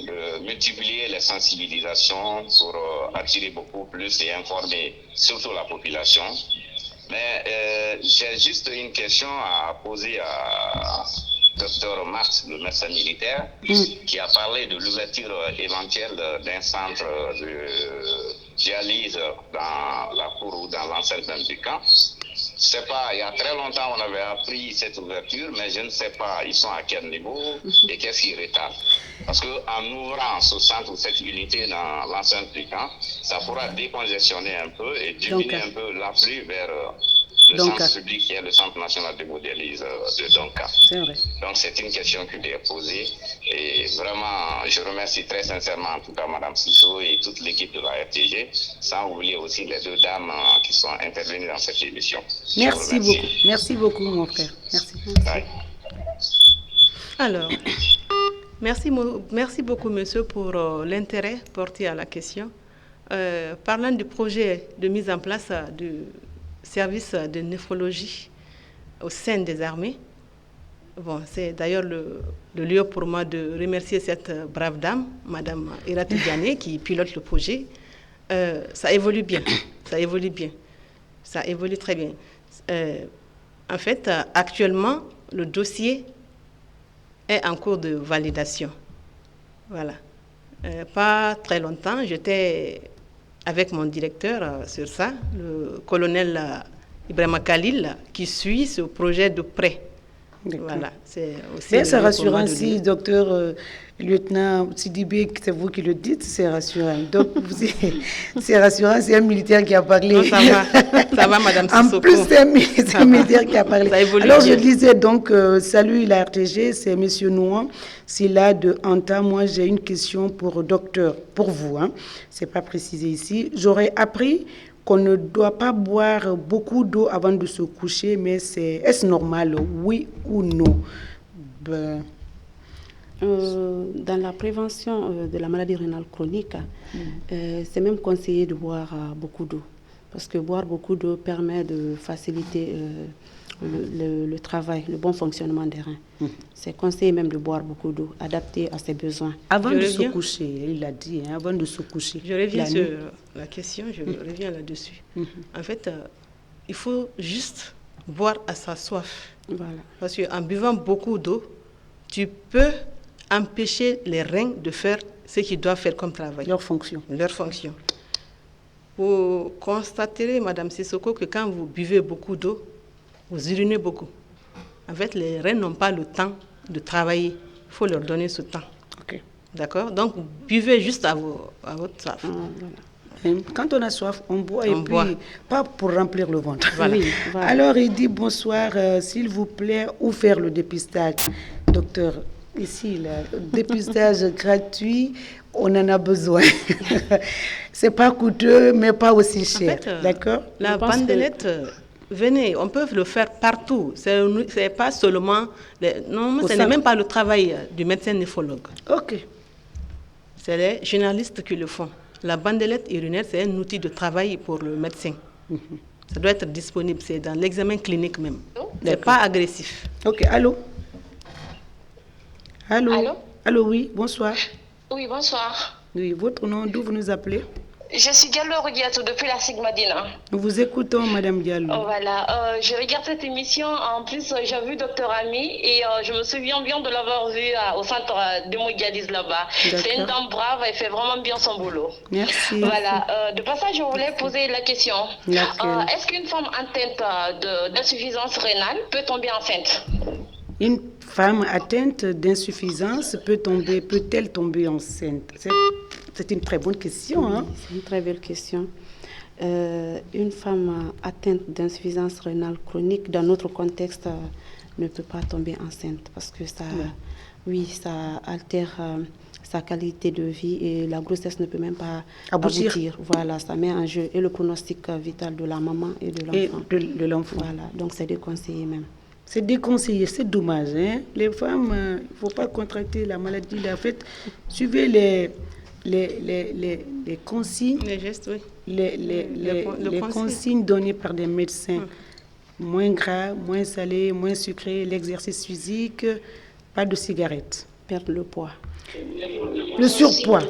de multiplier les sensibilisations pour attirer beaucoup plus et informer surtout la population. Mais j'ai juste une question à poser à Dr Marx, le médecin militaire, qui a parlé de l'ouverture éventuelle d'un centre de dialyse dans la cour ou dans l'enceinte même du camp. Je ne sais pas, il y a très longtemps on avait appris cette ouverture, mais je ne sais pas, ils sont à quel niveau et qu'est-ce qui retarde. Parce qu'en ouvrant ce centre ou cette unité dans l'enceinte du camp, ça pourra décongestionner un peu et diminuer un peu l'afflux vers le centre public qui est le Centre national de dialyse de Donka. C'est vrai. Donc c'est une question qui lui est posée et vraiment je remercie très sincèrement en tout cas Mme Sissoko et toute l'équipe de la RTG, sans oublier aussi les deux dames qui sont intervenues dans cette émission. Merci beaucoup. Merci beaucoup mon frère. Merci. Bye. Alors, merci beaucoup monsieur pour l'intérêt porté à la question. Parlant du projet de mise en place du service de néphrologie au sein des armées. Bon, c'est d'ailleurs le lieu pour moi de remercier cette brave dame, Madame Iratou Diané, qui pilote le projet. Ça évolue bien, ça évolue très bien. En fait, actuellement, le dossier est en cours de validation. Voilà. Pas très longtemps, j'étais avec mon directeur sur ça, le colonel Ibrahima Khalil, qui suit ce projet de près. Voilà, c'est aussi. C'est rassurant si, docteur lieutenant Sidibé, c'est vous qui le dites, c'est rassurant. Donc, c'est rassurant, c'est un militaire qui a parlé. Non, ça va, Madame Sissoko. En plus, c'est un militaire qui a parlé. Alors, je disais donc, salut la RTG, c'est M. Nouan, c'est là de Anta. Moi, j'ai une question pour docteur, pour vous. Hein. C'est pas précisé ici. J'aurais appris qu'on ne doit pas boire beaucoup d'eau avant de se coucher, mais est-ce normal, oui ou non? Dans la prévention de la maladie rénale chronique, c'est même conseillé de boire beaucoup d'eau, parce que boire beaucoup d'eau permet de faciliter le travail, le bon fonctionnement des reins. C'est conseillé même de boire beaucoup d'eau, adapté à ses besoin. Avant de se coucher, il l'a dit, hein, avant de se coucher. Je reviens sur la question, je reviens là-dessus. En fait, il faut juste boire à sa soif. Voilà. Parce qu'en buvant beaucoup d'eau, tu peux empêcher les reins de faire ce qu'ils doivent faire comme travail. Leur fonction. Vous constaterez, Madame Sissoko, que quand vous buvez beaucoup d'eau, vous urinez beaucoup. En fait, les reins n'ont pas le temps de travailler. Il faut leur donner ce temps. Okay. D'accord? Donc, buvez juste à votre soif. Voilà. Quand on a soif, on boit puis pas pour remplir le ventre. Voilà. Oui, voilà. Alors, il dit bonsoir, s'il vous plaît, où faire le dépistage? Docteur, ici, le dépistage gratuit, on en a besoin. C'est pas coûteux, mais pas aussi cher. En fait, d'accord? La bandelette... Venez, on peut le faire partout. C'est pas seulement... ce n'est même pas le travail du médecin néphrologue. Ok. C'est les journalistes qui le font. La bandelette urinaire, c'est un outil de travail pour le médecin. Ça doit être disponible, c'est dans l'examen clinique même. C'est pas agressif. Ok, allô? Allô, oui, bonsoir. Oui, bonsoir. Oui, votre nom, d'où vous nous appelez? Je suis Diallo Rugiatou depuis la Sigmadina. Nous vous écoutons, Madame Diallo. Voilà, je regarde cette émission. En plus, j'ai vu Dr Ami et je me souviens bien de l'avoir vu au centre d'hémodialyse là-bas. C'est une dame brave, elle fait vraiment bien son boulot. Merci. Voilà, de passage, je voulais poser la question. Est-ce qu'une femme atteinte d'insuffisance rénale peut tomber enceinte? Une femme atteinte d'insuffisance peut-elle tomber enceinte? C'est une très bonne question. Hein? Oui, c'est une très belle question. Une femme atteinte d'insuffisance rénale chronique, dans notre contexte, ne peut pas tomber enceinte parce que ça altère sa qualité de vie et la grossesse ne peut même pas aboutir. Voilà, ça met en jeu et le pronostic vital de la maman et de l'enfant. Voilà, donc c'est déconseillé même. C'est déconseillé, c'est dommage. Hein? Les femmes, il ne faut pas contracter la maladie. En fait, suivez les consignes, les gestes, oui. les consignes données par des médecins. Moins gras, moins salé, moins sucré, l'exercice physique, pas de cigarette. Perdre le poids. Le surpoids,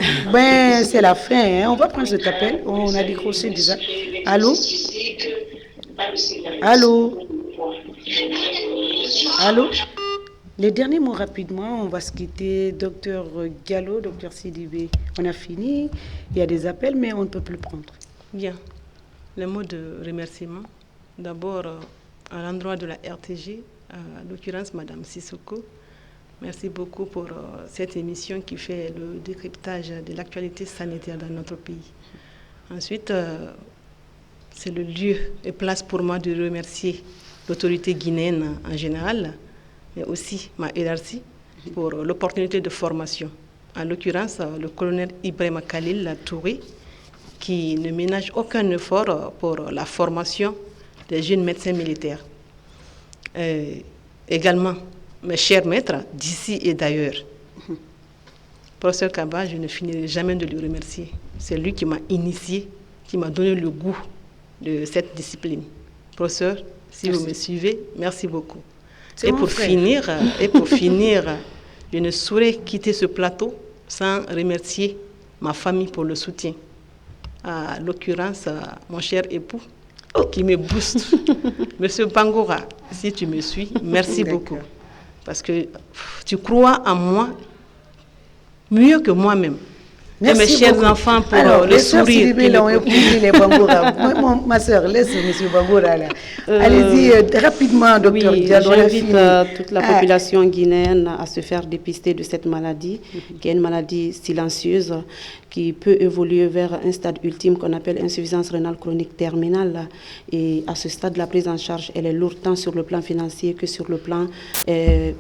c'est la fin. Hein? On va prendre cet appel. On a décroché déjà. Allô? Allô? Allô? Les derniers mots rapidement, on va se quitter. Docteur Gallo, docteur Sidibé, on a fini. Il y a des appels, mais on ne peut plus prendre. Bien. Les mots de remerciement. D'abord, à l'endroit de la RTG, à l'occurrence Madame Sissoko. Merci beaucoup pour cette émission qui fait le décryptage de l'actualité sanitaire dans notre pays. Ensuite, c'est le lieu et place pour moi de remercier l'autorité guinéenne en général, mais aussi ma hiérarchie pour l'opportunité de formation. En l'occurrence, le colonel Ibrahima Khalil Touré, qui ne ménage aucun effort pour la formation des jeunes médecins militaires. Également, mes chers maîtres, d'ici et d'ailleurs. Professeur Kaba, je ne finirai jamais de le remercier. C'est lui qui m'a initié, qui m'a donné le goût de cette discipline. Professeur, si vous me suivez, merci beaucoup. Et pour finir, je ne saurais quitter ce plateau sans remercier ma famille pour le soutien. À l'occurrence, mon cher époux, qui me booste. Monsieur Bangora, si tu me suis, merci beaucoup. Parce que tu crois en moi mieux que moi-même. Et mes chers enfants pour le sourire. Ma soeur, laisse M. Bangora là. Allez-y rapidement, docteur Diallo. J'invite toute la population guinéenne à se faire dépister de cette maladie, qui est une maladie silencieuse, qui peut évoluer vers un stade ultime qu'on appelle insuffisance rénale chronique terminale. Et à ce stade, la prise en charge, elle est lourde tant sur le plan financier que sur le plan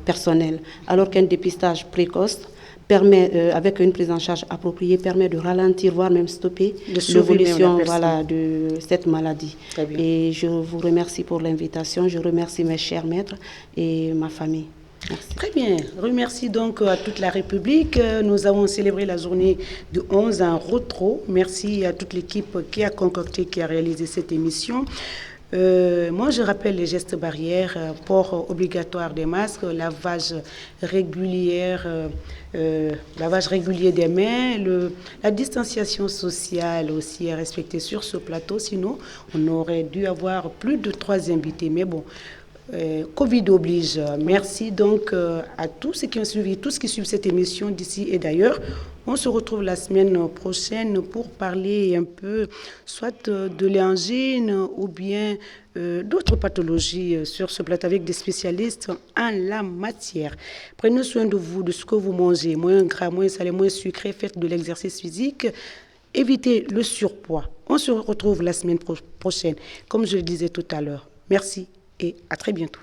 personnel. Alors qu'un dépistage précoce permet, avec une prise en charge appropriée, permet de ralentir, voire même stopper l'évolution de cette maladie. Et je vous remercie pour l'invitation. Je remercie mes chers maîtres et ma famille. Merci. Très bien. Remercie donc à toute la République. Nous avons célébré la journée du 11 en Rotro. Merci à toute l'équipe qui a concocté, qui a réalisé cette émission. Moi, je rappelle les gestes barrières, port obligatoire des masques, lavage régulier des mains, la distanciation sociale aussi à respecter sur ce plateau. Sinon, on aurait dû avoir plus de 3 invités. Mais bon, Covid oblige. Merci donc à tous ceux qui ont suivi, tous qui suivent cette émission d'ici et d'ailleurs. On se retrouve la semaine prochaine pour parler un peu soit de l'angine ou bien d'autres pathologies sur ce plateau avec des spécialistes en la matière. Prenez soin de vous, de ce que vous mangez, moins gras, moins salé, moins sucré, faites de l'exercice physique, évitez le surpoids. On se retrouve la semaine prochaine, comme je le disais tout à l'heure. Merci et à très bientôt.